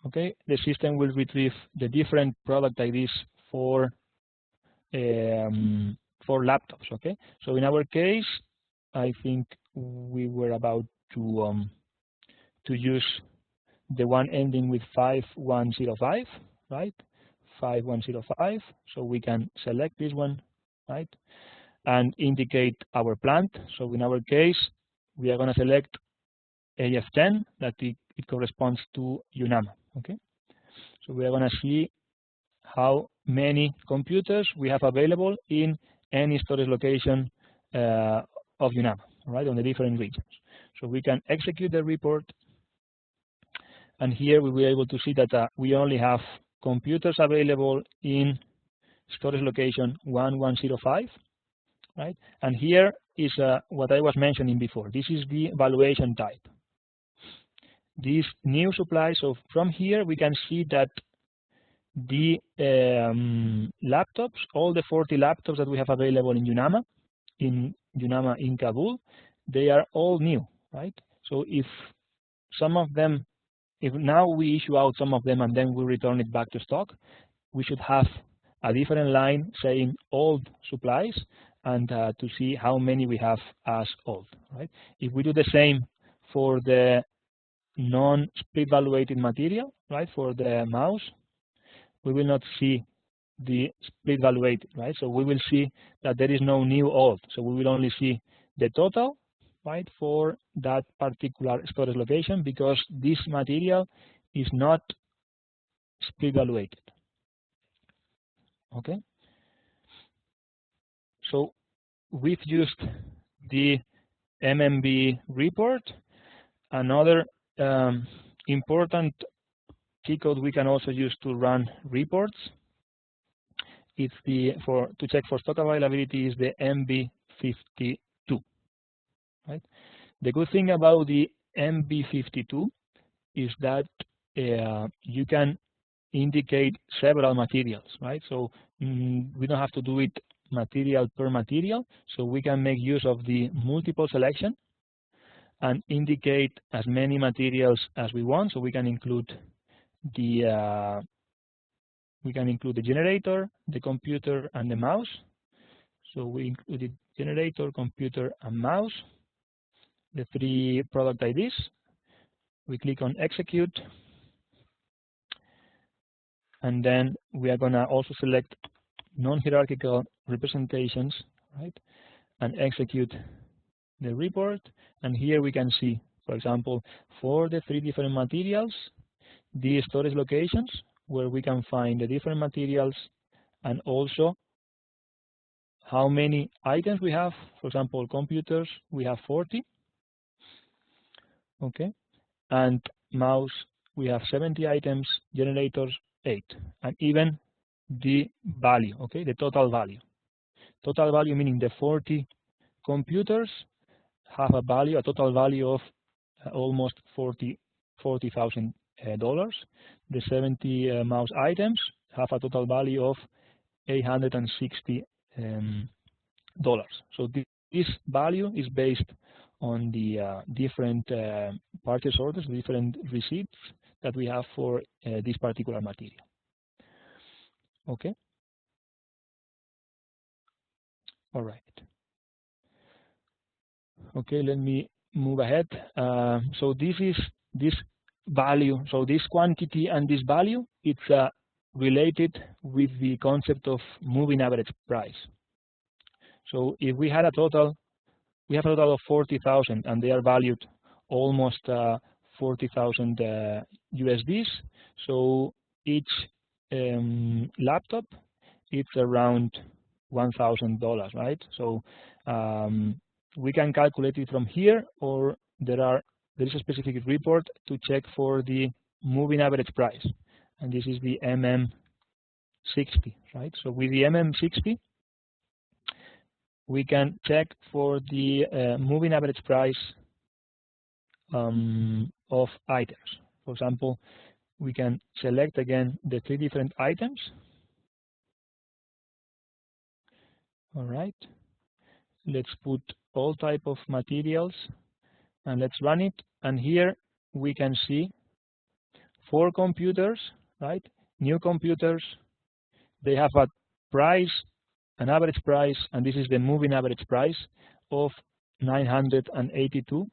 okay, the system will retrieve the different product IDs for laptops. Okay. So in our case, I think we were about to use the one ending with 5105, right? 5105. So we can select this one, right? And indicate our plant. So in our case, we are going to select AF10, that it corresponds to UNAMA. Okay. So we are going to see how many computers we have available in any storage location of UNAMA, right, on the different regions. So we can execute the report, and here we will be able to see that we only have computers available in storage location 1105, right? And here is what I was mentioning before. This is the valuation type. This new supply. So from here we can see that the laptops, all the 40 laptops that we have available in UNAMA in Kabul, they are all new, right? So if some of them, if now we issue out some of them and then we return it back to stock, we should have a different line saying old supplies and to see how many we have as old, right? If we do the same for the non-split valuated material, right, for the mouse, we will not see the split valuated, right? So we will see that there is no new old. So we will only see the total, right, for that particular storage location, because this material is not split valuated. Okay. So we've used the MMB report. Another important key code we can also use to run reports. It's to check for stock availability is the MB52. Right. The good thing about the MB52 is that you can indicate several materials, right? So we don't have to do it material per material. So we can make use of the multiple selection and indicate as many materials as we want. So we can include the generator, the computer, and the mouse. So we included generator, computer, and mouse, the 3 product IDs. We click on execute, and then we are going to also select non-hierarchical representations, right, and execute the report. And here we can see, for example, for the 3 different materials, the storage locations where we can find the different materials, and also how many items we have. For example, computers, we have 40. Okay. And mouse, we have 70 items, generators, 8, and even the value, okay, the total value. Total value meaning the 40 computers have a total value of almost $40,000. The 70 mouse items have a total value of $860. So this value is based on the different purchase orders, different receipts that we have for this particular material. Okay. All right. Okay, let me move ahead. So this is this value. So this quantity and this value, it's related with the concept of moving average price. So if we had a total, we have a total of 40,000, and they are valued almost 40,000 USDs. So each laptop, it's around $1,000, right? So we can calculate it from here, or there is a specific report to check for the moving average price, and this is the MM60, right? So with the MM60, we can check for the moving average price of items. For example, we can select again the 3 different items. All right. Let's put all type of materials and let's run it. And here we can see 4 computers, right? New computers. They have a price, an average price, and this is the moving average price of 982,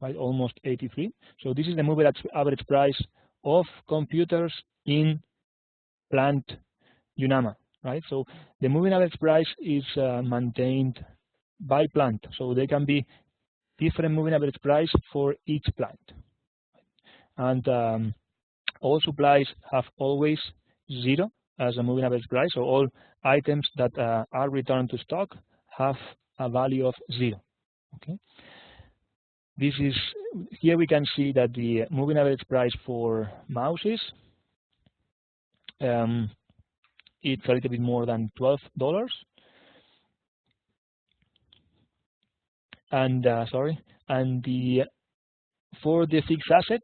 right? Almost 83. So this is the moving average price of computers in plant UNAMA, right? So the moving average price is maintained by plant. So there can be different moving average price for each plant. And all supplies have always 0 as a moving average price. So all items that are returned to stock have a value of 0. Okay. This is, here we can see that the moving average price for mouses, it's a little bit more than $12. And and for the fixed asset,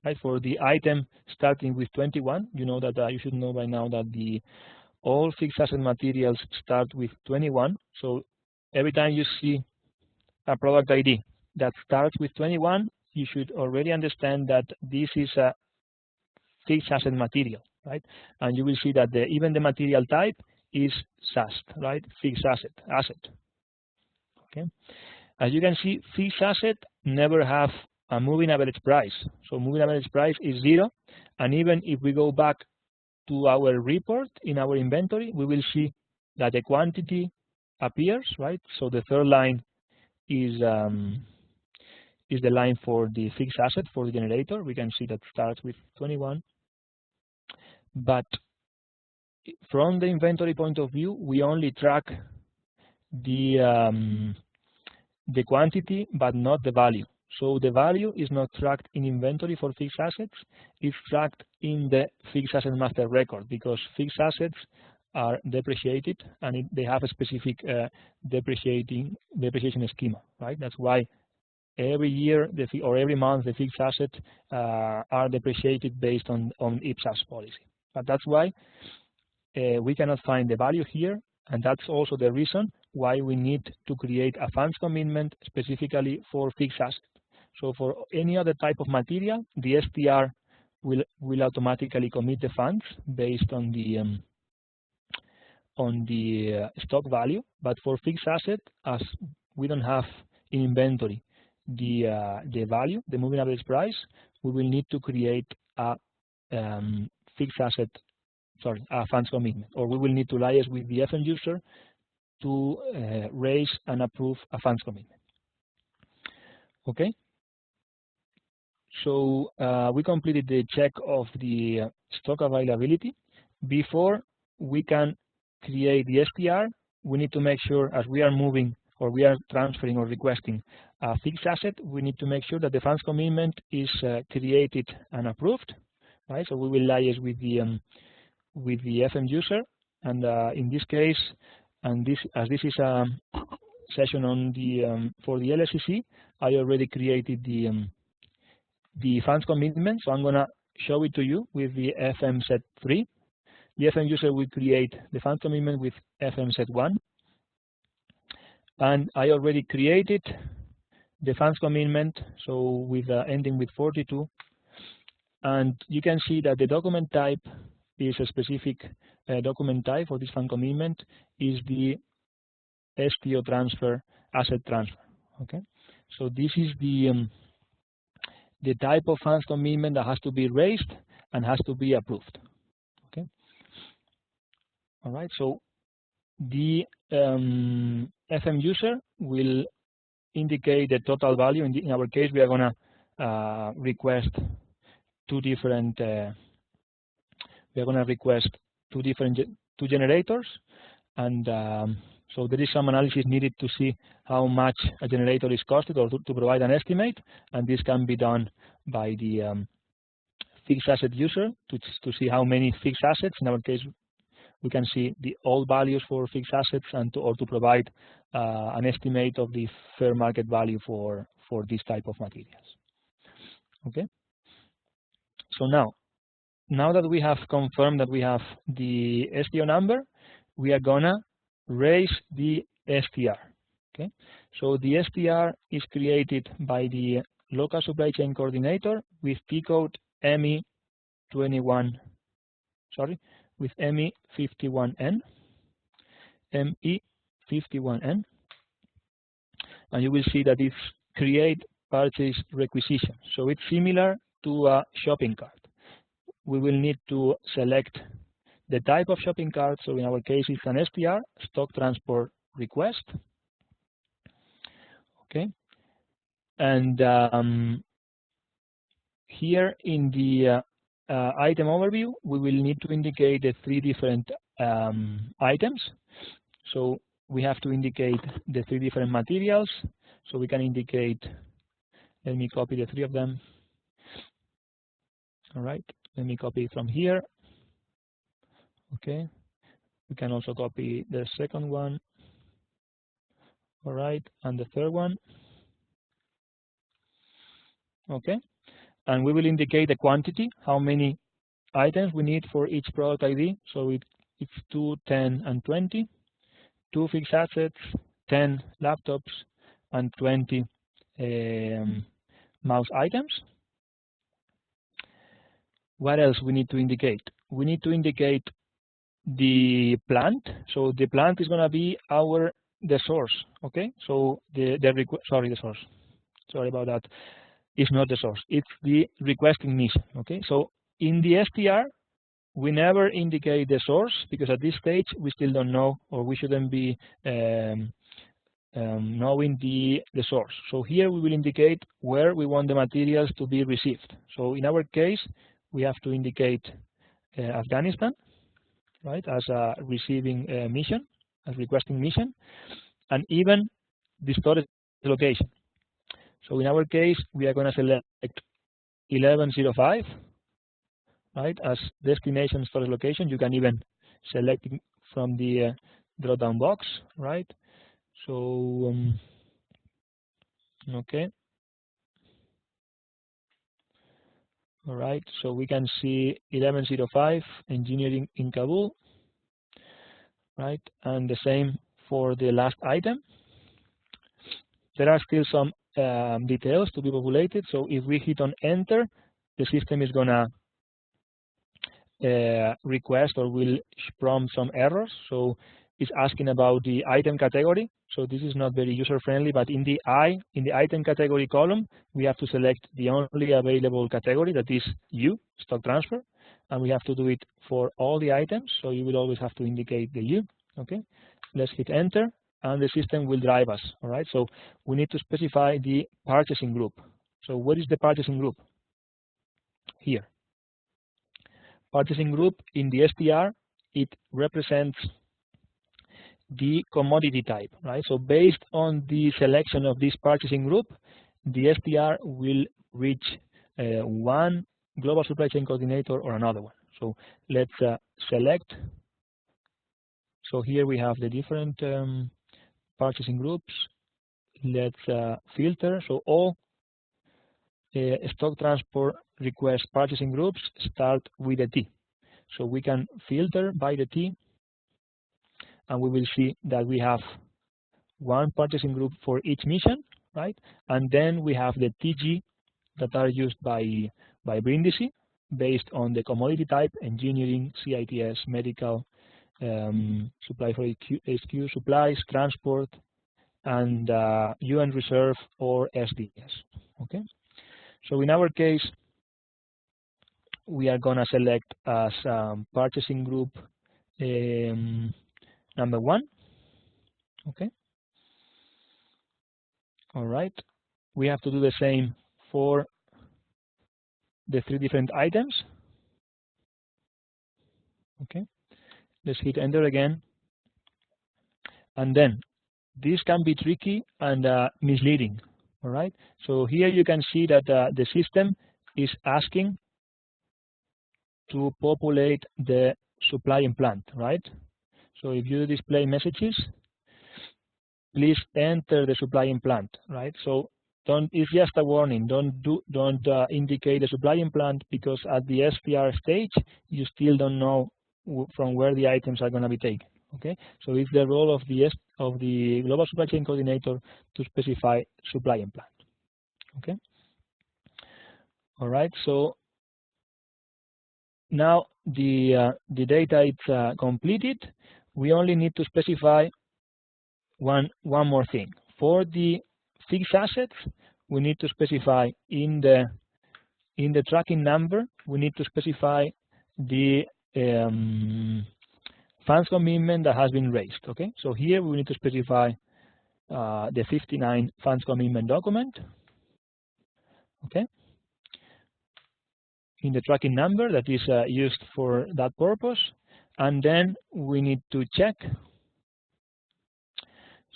right, for the item starting with 21, you know that you should know by now that all fixed asset materials start with 21. So every time you see a product ID that starts with 21, you should already understand that this is a fixed asset material, right? And you will see that even the material type is SAST, right? Fixed asset. Okay. As you can see, fixed asset never have a moving average price. So moving average price is 0. And even if we go back to our report in our inventory, we will see that the quantity appears, right? So the third line is the line for the fixed asset for the generator. We can see that starts with 21. But from the inventory point of view, we only track the quantity, but not the value. So the value is not tracked in inventory for fixed assets. It's tracked in the fixed asset master record, because fixed assets are depreciated and they have a specific depreciation schema, right? That's why every year or every month the fixed assets are depreciated based on IPSAS policy. But that's why we cannot find the value here, and that's also the reason why we need to create a funds commitment specifically for fixed assets. So for any other type of material, the STR will automatically commit the funds based on the stock value. But for fixed asset, as we don't have in inventory the value, the moving average price, we will need to create a a funds commitment, or we will need to liaise with the FM user to raise and approve a funds commitment. Okay. So we completed the check of the stock availability. Before we can create the STR, we need to make sure, as we are moving or we are transferring or requesting a fixed asset, we need to make sure that the funds commitment is created and approved, right? So we will liaise with the FM user, and in this case, as this is a session on the for the LSCC, I already created the funds commitment, so I'm gonna show it to you with the FM set 3. The FM user will create the funds commitment with FM set 1, and I already created the funds commitment, so with ending with 42, and you can see that the document type is a specific document type for this fund commitment, is the STO transfer, asset transfer. Okay, so this is the type of funds commitment that has to be raised and has to be approved. Okay, all right. So the FM user will indicate the total value. In our case, we are gonna request two different. We are gonna request two generators, and so there is some analysis needed to see how much a generator is costed, or to provide an estimate, and this can be done by the fixed asset user to see how many fixed assets. In our case, we can see all values for fixed assets, and or to provide an estimate of the fair market value for this type of materials. Okay. So now that we have confirmed that we have the STO number, we are gonna raise the STR. Okay. So the STR is created by the local supply chain coordinator with P code ME21. Sorry, with ME51N, ME51N, and you will see that it's create purchase requisition. So it's similar to a shopping cart. We will need to select the type of shopping cart. So in our case, it's an STR, stock transport request. Okay, and here in the item overview, we will need to indicate the three different items. So we have to indicate the three different materials. So we can indicate, let me copy the three of them. All right, let me copy from here. Okay, we can also copy the second one. All right, and the third one. Okay, and we will indicate the quantity, how many items we need for each product ID. So it's 2, 10, and 20. 2 fixed assets, 10 laptops, and 20 mouse items. What else we need to indicate? We need to indicate the plant. So the plant is going to be the source. Okay, so the source. Sorry about that. It's not the source. It's the requesting mission. Okay, so in the STR, we never indicate the source, because at this stage we still don't know, or we shouldn't be knowing the source. So here we will indicate where we want the materials to be received. So in our case, we have to indicate Afghanistan, right, as a receiving mission, as requesting mission, and even the storage location. So in our case, we are going to select 1105, right, as destination storage location. You can even select it from the drop-down box, right? So okay, all right. So we can see 1105 engineering in Kabul, right, and the same for the last item. There are still some details to be populated. So if we hit on enter, the system is gonna request or will prompt some errors. So it's asking about the item category. So this is not very user friendly, but in the item category column, we have to select the only available category, that is U, stock transfer, and we have to do it for all the items. So you will always have to indicate the U. Okay, let's hit enter, and the system will drive us. All right, so we need to specify the purchasing group. So what is the purchasing group? Here. Purchasing group in the STR, it represents the commodity type, right? So based on the selection of this purchasing group, the STR will reach one global supply chain coordinator or another one. So let's select. So here we have the different purchasing groups. Let's filter. So all stock transport request purchasing groups start with a T. So we can filter by the T, and we will see that we have one purchasing group for each mission, right? And then we have the TG that are used by Brindisi based on the commodity type, engineering, CITS, medical, supply for HQ, supplies, transport, and UN reserve or SDS. Okay. So in our case, we are going to select as purchasing group number 1. Okay. All right. We have to do the same for the 3 different items. Okay. Let's hit enter again. And then this can be tricky and misleading. All right. So here you can see that the system is asking to populate the supply and plant, right? So if you display messages, please enter the supply and plant, right? So it's just a warning. Don't indicate the supply and plant, because at the SPR stage you still don't know from where the items are going to be taken. Okay, so it's the role of the global supply chain coordinator to specify supply and plant. Okay. All right. So now the data is completed. We only need to specify one more thing. For the fixed assets, we need to specify in the tracking number. We need to specify the funds commitment that has been raised. Okay, so here we need to specify the 59 funds commitment document. Okay, in the tracking number that is used for that purpose, and then we need to check.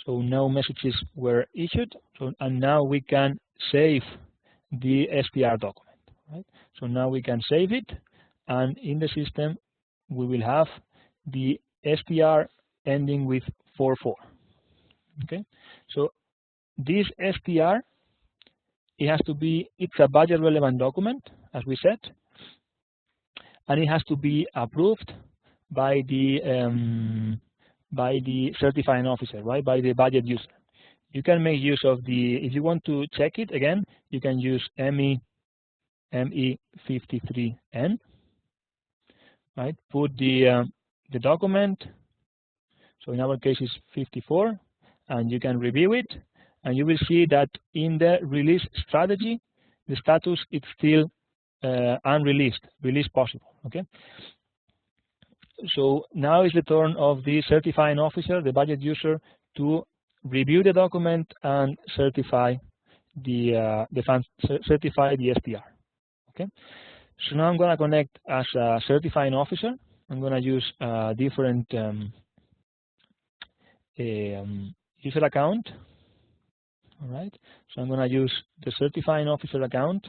So no messages were issued, and now we can save the SPR document. Right? So now we can save it, and in the system we will have the SPR ending with 44. Okay, so this SPR, it's a budget relevant document, as we said, and it has to be approved by the certifying officer, right? By the budget user. You can make use of if you want to check it again, you can use ME53N, right? Put the document. So in our case it's 54, and you can review it, and you will see that in the release strategy, the status is still unreleased, release possible. Okay. So now is the turn of the certifying officer, the budget user, to review the document and certify the funds, certify the SPR. Okay. So now I'm going to connect as a certifying officer. I'm going to use a different user account. All right. So I'm going to use the certifying officer account.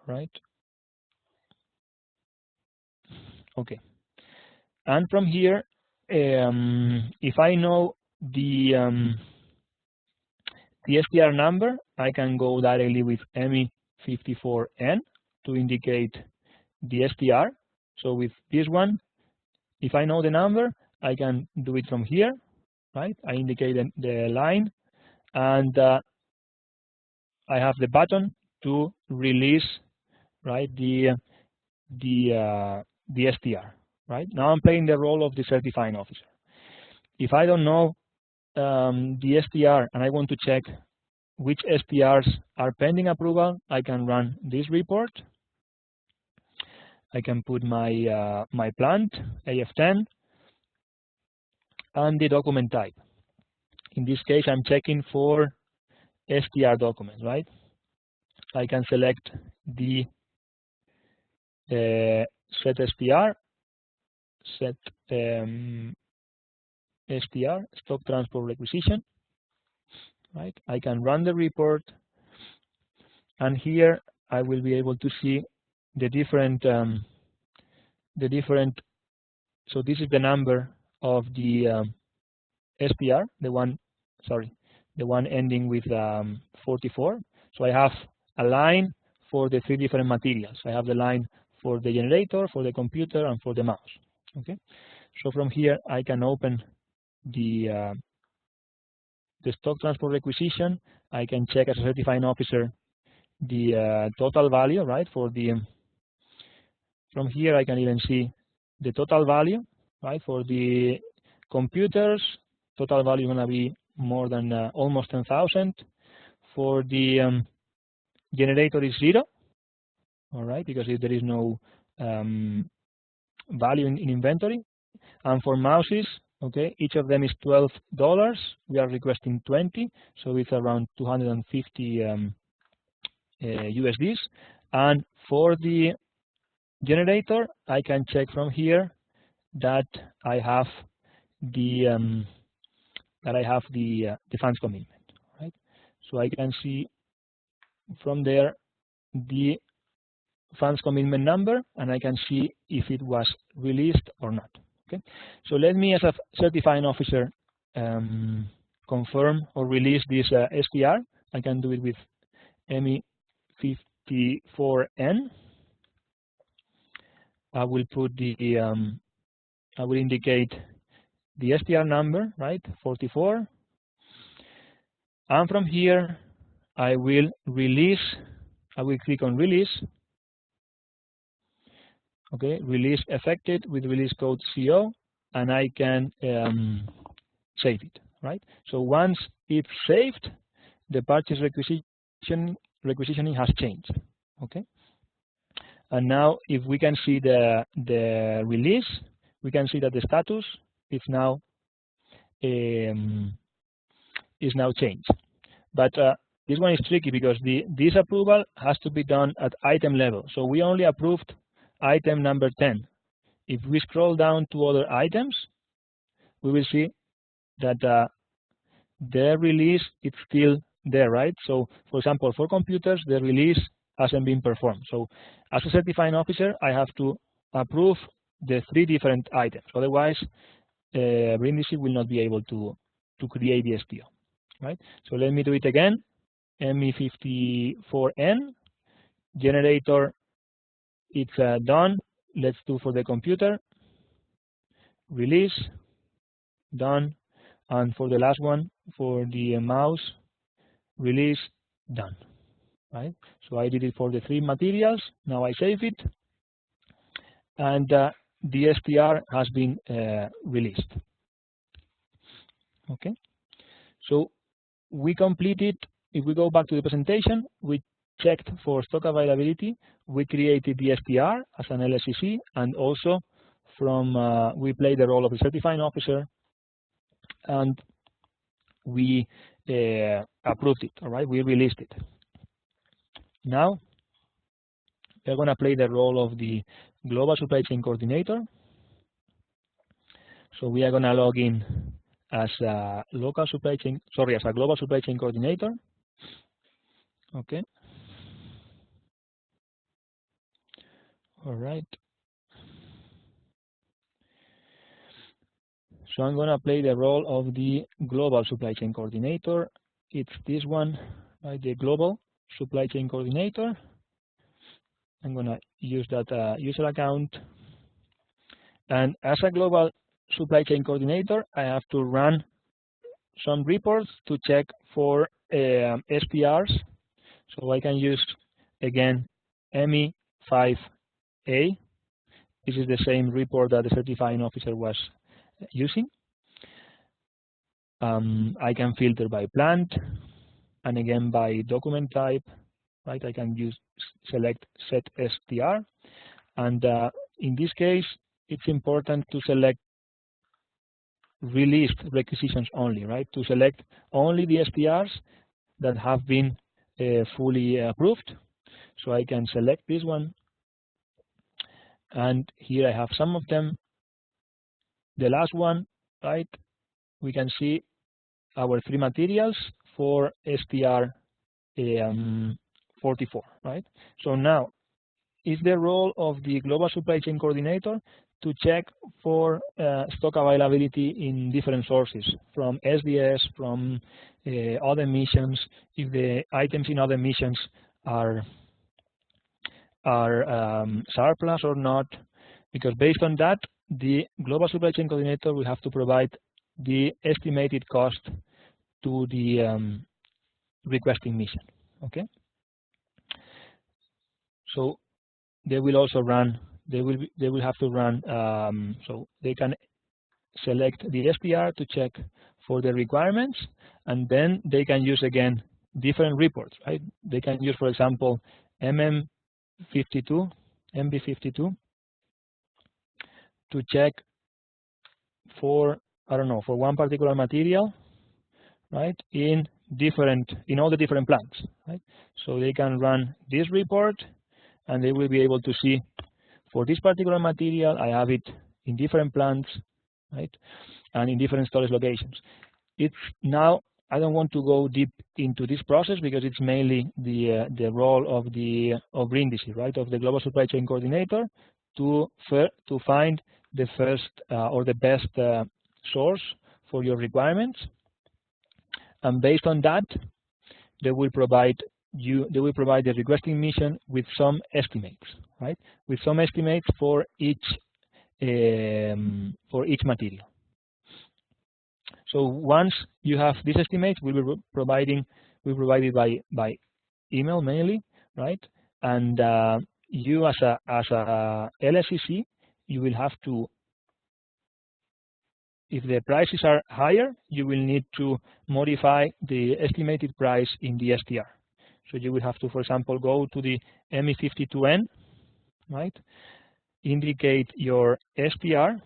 Right. Okay. And from here, if I know the SPR number, I can go directly with ME54N to indicate the SPR. So with this one, if I know the number, I can do it from here, right? I indicate the line, and I have the button to release, right, the SPR, right? Now I'm playing the role of the certifying officer. If I don't know the SPR and I want to check which SPRs are pending approval, I can run this report. I can put my my plant AF10 and the document type. In this case, I'm checking for SPR documents, right? I can select the set SPR, set SPR, stock transport requisition, right? I can run the report, and here I will be able to see the different, so this is the number of the SPR, the one ending with 44. So I have a line for the 3 different materials. I have the line for the generator, for the computer, and for the mouse. Okay. So from here I can open the stock transport requisition. I can check as a certifying officer the total value, right, for the From here, I can even see the total value, right? For the computers, total value is going to be more than almost 10,000. For the generator is 0, all right, because if there is no value in inventory. And for mouses, okay, each of them is $12. We are requesting 20, so it's around 250 USDs. And for the generator, I can check from here that I have the funds commitment, right? So I can see from there the funds commitment number, and I can see if it was released or not. Okay, so let me, as a certifying officer, confirm or release this SPR. I can do it with ME54N. I will put the I will indicate the SPR number, right, 44, and from here I will release. I will click on release. Okay, release effected with release code CO, and I can save it, right? So once it's saved, the purchase requisitioning has changed, okay? And now if we can see the release, we can see that the status is now changed. But this one is tricky because this approval has to be done at item level. So we only approved item number 10. If we scroll down to other items, we will see that the release is still there, right? So, for example, for computers, the release hasn't been performed. So, as a certifying officer, I have to approve the 3 different items. Otherwise, Brindisi will not be able to create the SPO, right? So let me do it again. ME54N generator. It's done. Let's do for the computer. Release, done. And for the last one, for the mouse, release, done. Right? So I did it for the 3 materials. Now I save it. And the SPR has been released. Okay. So we completed, if we go back to the presentation, we checked for stock availability, we created the SPR as an LSCC, and also from we played the role of the certifying officer, and we approved it. All right, we released it. Now we're going to play the role of the global supply chain coordinator. So we are going to log in as a local supply chain, sorry, as a global supply chain coordinator. Okay. All right. So I'm going to play the role of the global supply chain coordinator. It's this one, right? The global supply chain coordinator. I'm going to use that user account. And as a global supply chain coordinator, I have to run some reports to check for SPRs. So I can use, again, ME5A. This is the same report that the certifying officer was using. I can filter by plant, and again by document type. Right? I can select set SPR, and in this case, it's important to select released requisitions only, right? To select only the SPRs that have been fully approved. So I can select this one, and here I have some of them. The last one, right? We can see our 3 materials for SPR 44, right? So now, is the role of the global supply chain coordinator to check for stock availability in different sources, from SDS, from other missions, if the items in other missions are surplus or not, because based on that, the global supply chain coordinator will have to provide the estimated cost to the requesting mission. Okay. So they will also run they will have to run. So they can select the STR to check for the requirements, and then they can use again different reports, right? They can use, for example, MB52 to check for, I don't know, for one particular material, right? In all the different plants, right? So they can run this report, and they will be able to see for this particular material, I have it in different plants, right? And in different storage locations. It's now, I don't want to go deep into this process because it's mainly the role of Brindisi, right, of the Global Supply Chain Coordinator to find the first or the best source for your requirements, and based on that, they will provide the requesting mission with some estimates, right, with some estimates for each material. So once you have these estimates, we will provide it by email mainly, right? And you as a LSCC, you will have to, if the prices are higher, you will need to modify the estimated price in the STR. So you will have to, for example, go to the ME52N, right? Indicate your STR,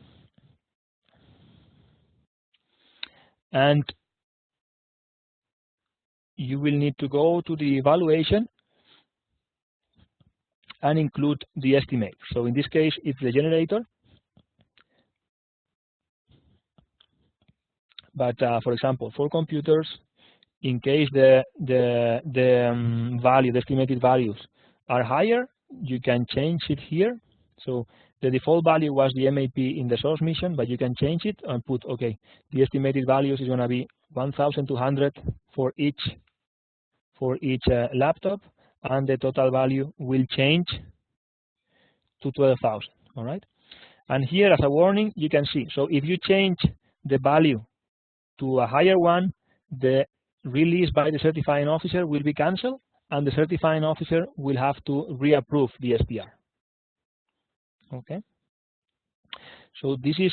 and you will need to go to the evaluation and include the estimate. So in this case, it's the generator. But for example, for computers, in case the estimated values are higher, you can change it here. So the default value was the MAP in the source mission, but you can change it and put, okay, the estimated values is going to be 1,200 for each laptop, and the total value will change to 12,000. All right. And here, as a warning, you can see. So if you change the value to a higher one, the release by the certifying officer will be cancelled, and the certifying officer will have to reapprove the SPR. Okay. So this is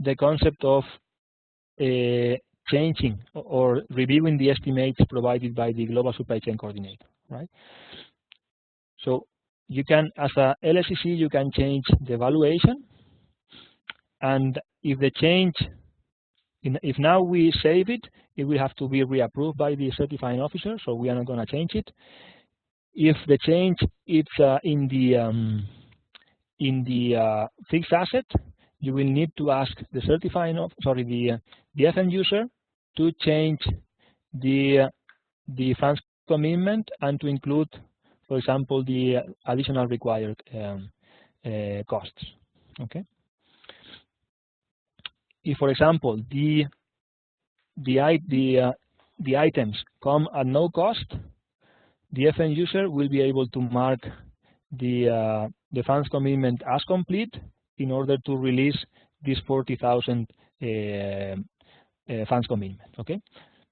the concept of changing or reviewing the estimates provided by the Global Supply Chain Coordinator, right? So you can, as a LSCC, you can change the valuation, and if the change, if now we save it, it will have to be reapproved by the certifying officer, so we are not going to change it. If the change is in the fixed asset, you will need to ask the the FN user to change the funds commitment and to include, for example, the additional required costs. Okay. If, for example, the items come at no cost, the FN user will be able to mark the funds commitment as complete in order to release this 40,000 funds commitment. Okay.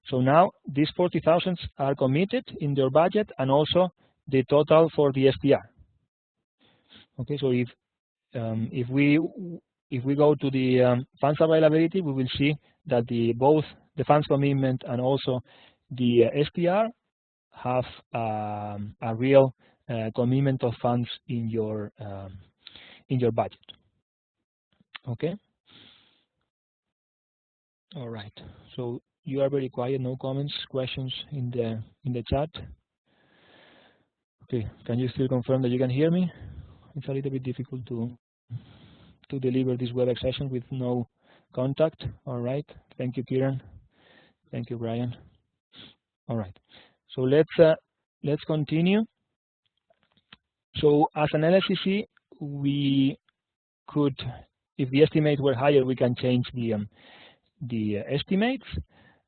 So now these 40,000 are committed in their budget, and also the total for the STR. Okay. So if we go to the funds availability, we will see that both the funds commitment and also the STR have a real commitment of funds in your budget. Okay. All right. So you are very quiet. No comments, questions in the chat. Okay. Can you still confirm that you can hear me? It's a little bit difficult to deliver this WebEx session with no contact. All right. Thank you, Kieran. Thank you, Brian. All right. So let's continue. So as an LSCC, we could, if the estimates were higher, we can change the estimates,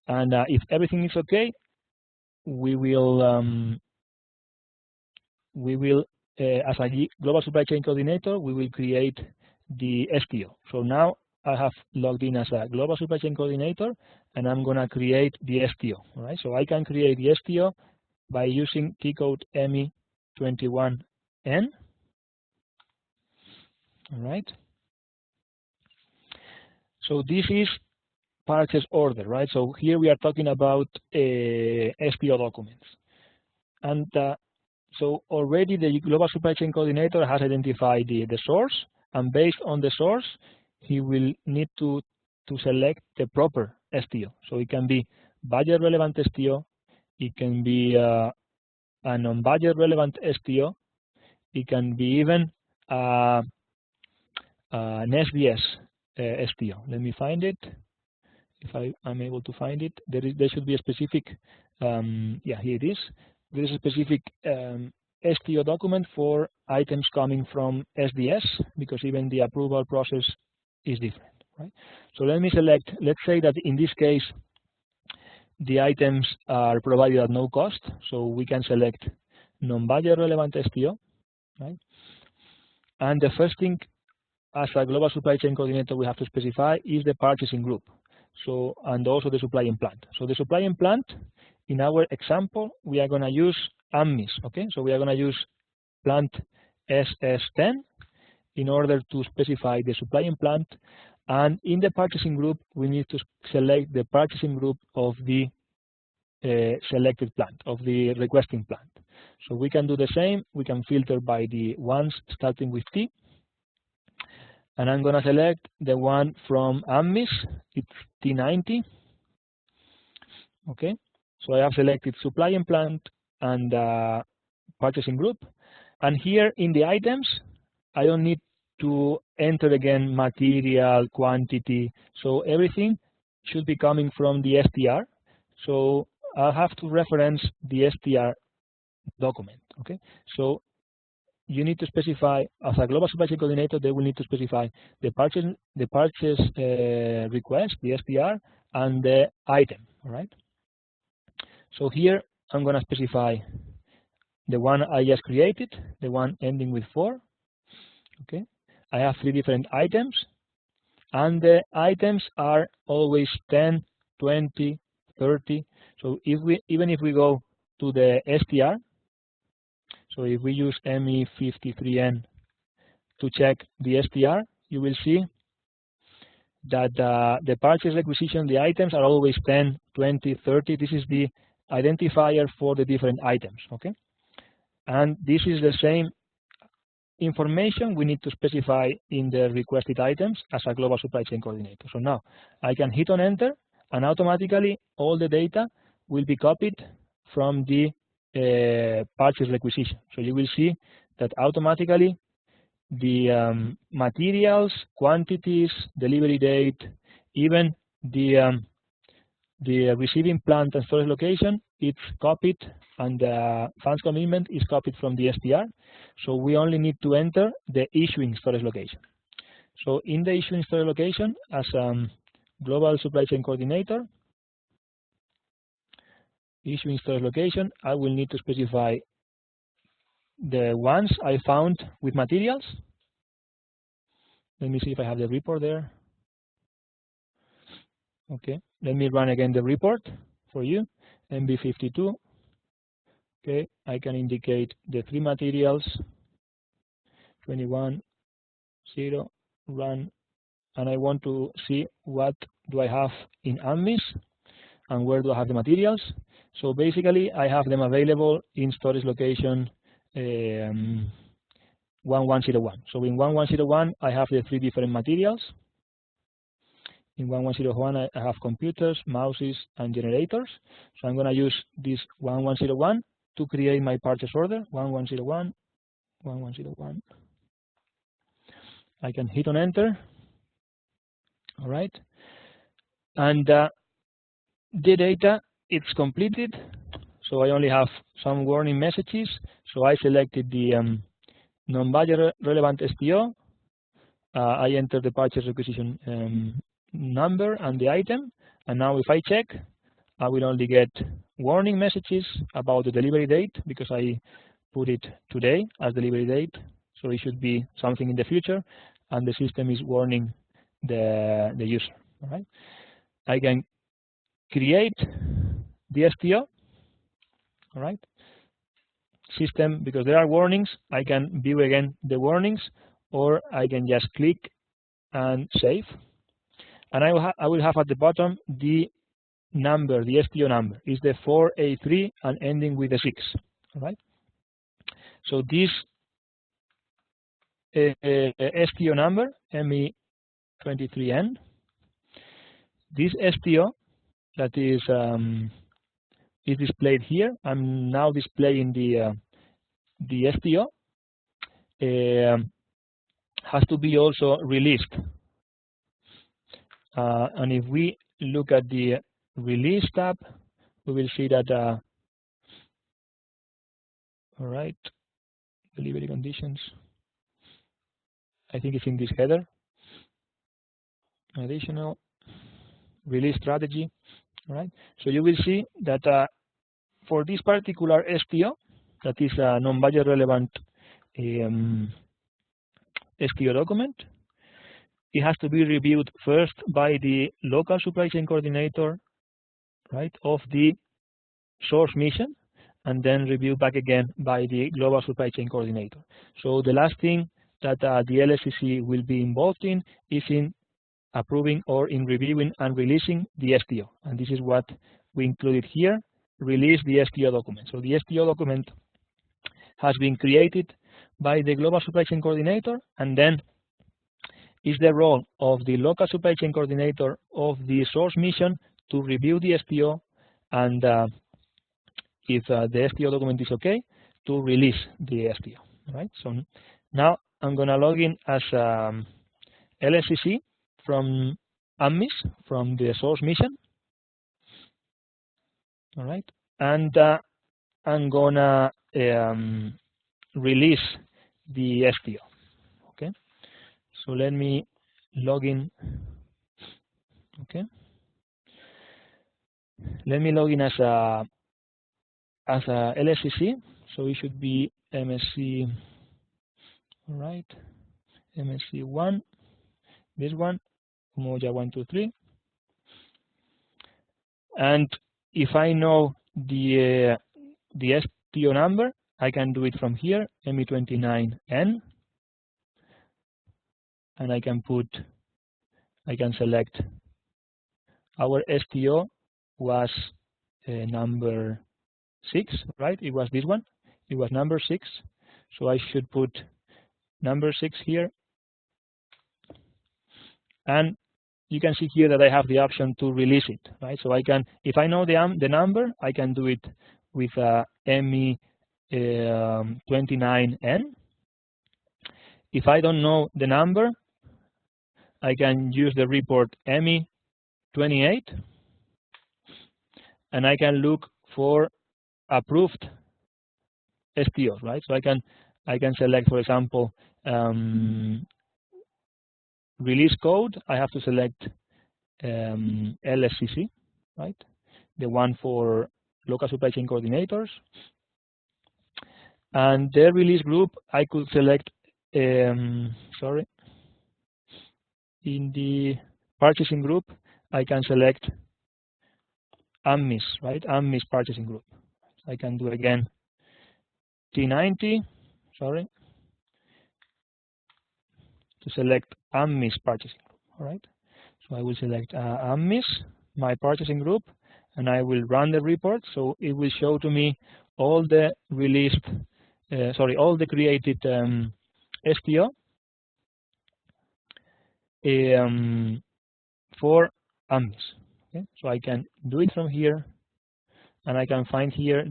and if everything is okay, we will as a Global Supply Chain Coordinator, we will create the STO. So now I have logged in as a Global Supply Chain Coordinator, and I'm going to create the STO. All right. So I can create the STO by using key code ME21N. All right. So this is purchase order, right? So here we are talking about STO documents, and so already the global supply chain coordinator has identified the source, and based on the source, he will need to select the proper STO. So it can be budget relevant STO, it can be a non-budget relevant STO, it can be even an SDS STO. Let me find it. If I'm able to find it, there should be a specific, yeah, here it is. There is a specific STO document for items coming from SDS, because even the approval process is different, right? So let me select, let's say that in this case, the items are provided at no cost, so we can select non-budget relevant STO, right? And the first thing as a global supply chain coordinator we have to specify is the purchasing group. So, and also the supplying plant. So the supplying plant, in our example, we are going to use AMMIS, okay? So we are going to use plant SS10 in order to specify the supplying plant. And in the purchasing group, we need to select the purchasing group of the selected plant, of the requesting plant. So we can do the same. We can filter by the ones starting with T. And I'm going to select the one from AMMIS, it's T90. Okay, so I have selected supplying plant and purchasing group. And here in the items, I don't need to enter again material, quantity. So everything should be coming from the STR. So I'll have to reference the STR document. Okay, so you need to specify, as a global supply chain coordinator, they will need to specify the purchase request, the STR, and the item. All right. So here I'm going to specify the one I just created, the one ending with 4. Okay. I have 3 different items, and the items are always 10, 20, 30. So even if we go to the STR, so if we use ME53N to check the STR, you will see that the purchase requisition, the items are always 10, 20, 30. This is the identifier for the different items, okay? And this is the same information we need to specify in the requested items as a global supply chain coordinator. So now I can hit on enter, and automatically all the data will be copied from the purchase requisition. So you will see that automatically the materials, quantities, delivery date, even the receiving plant and storage location, it's copied, and the funds commitment is copied from the STR. So we only need to enter the issuing storage location. So in the issuing storage location, as global supply chain coordinator, issuing storage location, I will need to specify the ones I found with materials. Let me see if I have the report there. Okay, let me run again the report for you, MB52. Okay, I can indicate the 3 materials, 21, 0, run, and I want to see what do I have in AMMIS and where do I have the materials. So basically, I have them available in storage location 1101. So in 1101, I have the 3 different materials. In 1101, I have computers, mouses, and generators. So I'm going to use this 1101 to create my purchase order, 1101, 1101. I can hit on enter. All right. And the data, it's completed. So I only have some warning messages. So I selected the non-budget relevant STO. I entered the purchase requisition number and the item. And now if I check, I will only get warning messages about the delivery date, because I put it today as delivery date. So it should be something in the future, and the system is warning the user. All right. I can create the STO. All right. System, because there are warnings, I can view again the warnings, or I can just click and save. And I will have at the bottom the number, the STO number. Is the 4A3 and ending with a 6. All right. So this STO number, ME23N, this STO that is displayed here. I'm now displaying the STO. Has to be also released. And if we look at the release tab, we will see that, all right, delivery conditions. I think it's in this header. Additional release strategy. All right. So you will see that for this particular STO, that is a non-budget relevant STO document, it has to be reviewed first by the local supply chain coordinator, right, of the source mission, and then reviewed back again by the global supply chain coordinator. So the last thing that the LSCC will be involved in is in approving or in reviewing and releasing the STO. And this is what we included here, release the STO document. So the STO document has been created by the global supply chain coordinator, and then is the role of the local supply chain coordinator of the source mission to review the STO, and if the STO document is okay, to release the STO. Right. So now I'm going to log in as LSCC from AMMIS, from the source mission. All right, and I'm gonna release the STO. Okay, so let me log in. Okay, let me log in as a LSCC. So it should be MSC. All right, MSC1. This one, Umoja 123. And if I know the STO number, I can do it from here, ME29N, and I can select our STO was number 6, right? It was this one. It was number 6. So I should put number 6 here. And you can see here that I have the option to release it, right? So I can, if I know the number, I can do it with ME29N. If I don't know the number, I can use the report ME28, and I can look for approved STOs, right? So I can select, for example, release code. I have to select LSCC, right? The one for local supply chain coordinators. And the release group, I could select, sorry, in the purchasing group, I can select AMMIS, right? AMMIS purchasing group. I can do again T90, sorry, to select AMMIS purchasing group. All right. So I will select AMMIS, my purchasing group, and I will run the report. So it will show to me all the released, all the created STO for AMMIS. Okay. So I can do it from here, and I can find here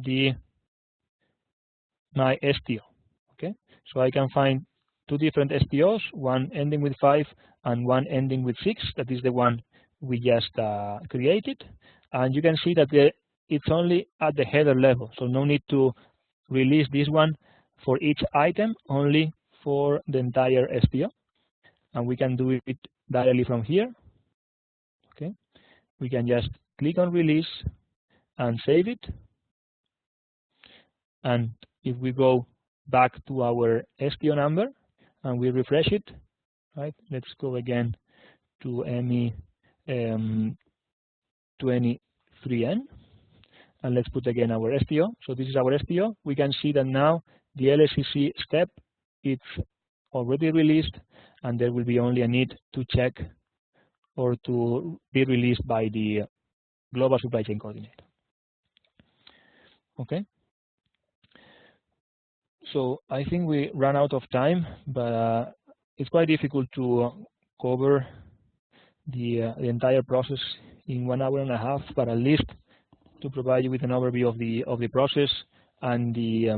my STO. Okay. So I can find two different STOs, one ending with 5 and one ending with 6. That is the one we just created. And you can see that it's only at the header level. So no need to release this one for each item, only for the entire STO. And we can do it directly from here. Okay. We can just click on release and save it. And if we go back to our STO number and we refresh it, right? Let's go again to ME23N, and let's put again our STO. So this is our STO. We can see that now the LSCC step, it's already released, and there will be only a need to check or to be released by the global supply chain coordinator. Okay. So I think we ran out of time, but it's quite difficult to cover the entire process in 1.5 hours, but at least to provide you with an overview of the process and the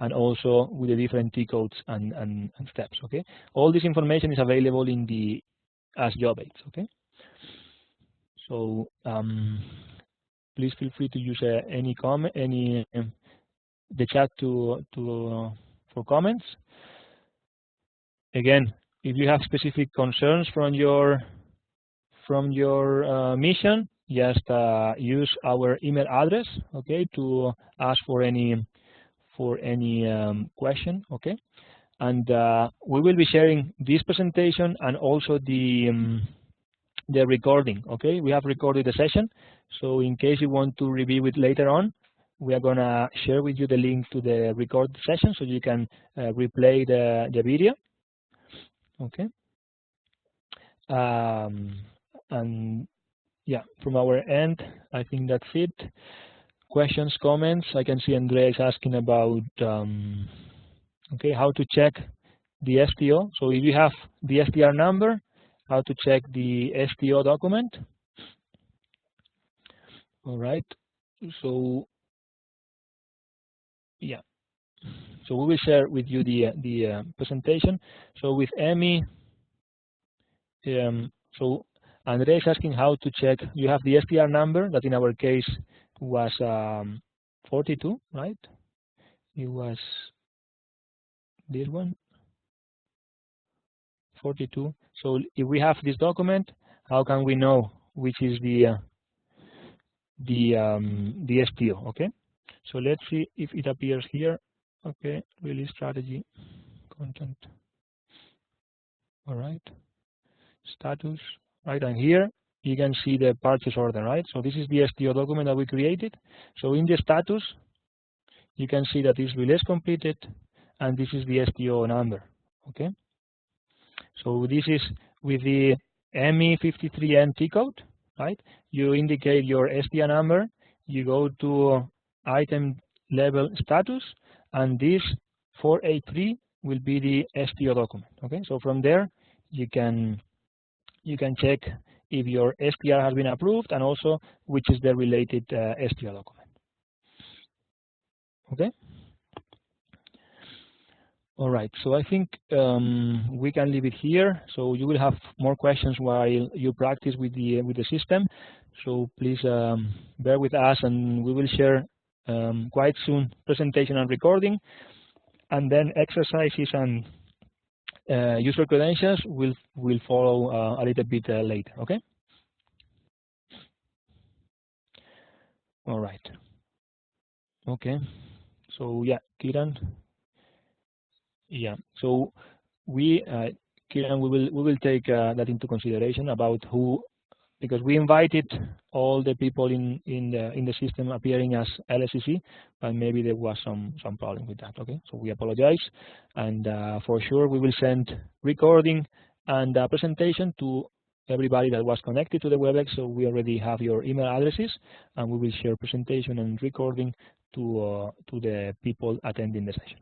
and also with the different T codes and steps. Okay, all this information is available in the as job aids. Okay, so please feel free to use any comment, the chat for comments. Again, if you have specific concerns from your mission, just use our email address, okay, to ask for any question, okay. And we will be sharing this presentation and also the recording, okay. We have recorded the session, so in case you want to review it later on, we are gonna share with you the link to the recorded session so you can replay the video, okay. And yeah, from our end, I think that's it. Questions, comments? I can see Andrea is asking about okay, how to check the STO. So if you have the STR number, how to check the STO document. All right. So yeah. So we will share with you the presentation. So with Emmy, so Andrea is asking how to check. You have the STR number that in our case was 42, right? It was this one, 42. So if we have this document, how can we know which is the STO? Okay. So let's see if it appears here. Okay, release strategy, content. All right, status. Right, and here you can see the purchase order, right? So this is the STO document that we created. So in the status, you can see that it's release completed, and this is the STO number, okay? So this is with the ME53NT code, right? You indicate your STO number, you go to item level status, and this 483 will be the STO document, okay? So from there, you can check if your STR has been approved and also which is the related STR document. Okay. All right. So I think we can leave it here. So you will have more questions while you practice with the system. So please bear with us, and we will share quite soon presentation and recording, and then exercises and user credentials will follow a little bit later. Okay. All right. Okay. So yeah, Kiran. Yeah. So Kiran, we will take that into consideration about who, because we invited all the people in the system appearing as LSCC, but maybe there was some problem with that. Okay. So we apologize, and for sure we will send recording and presentation to everybody that was connected to the WebEx. So we already have your email addresses, and we will share presentation and recording to the people attending the session.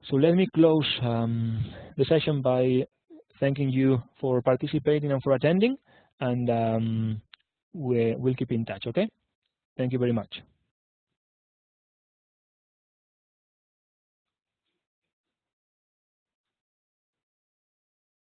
So let me close the session by thanking you for participating and for attending, and we'll keep in touch. Okay? Thank you very much.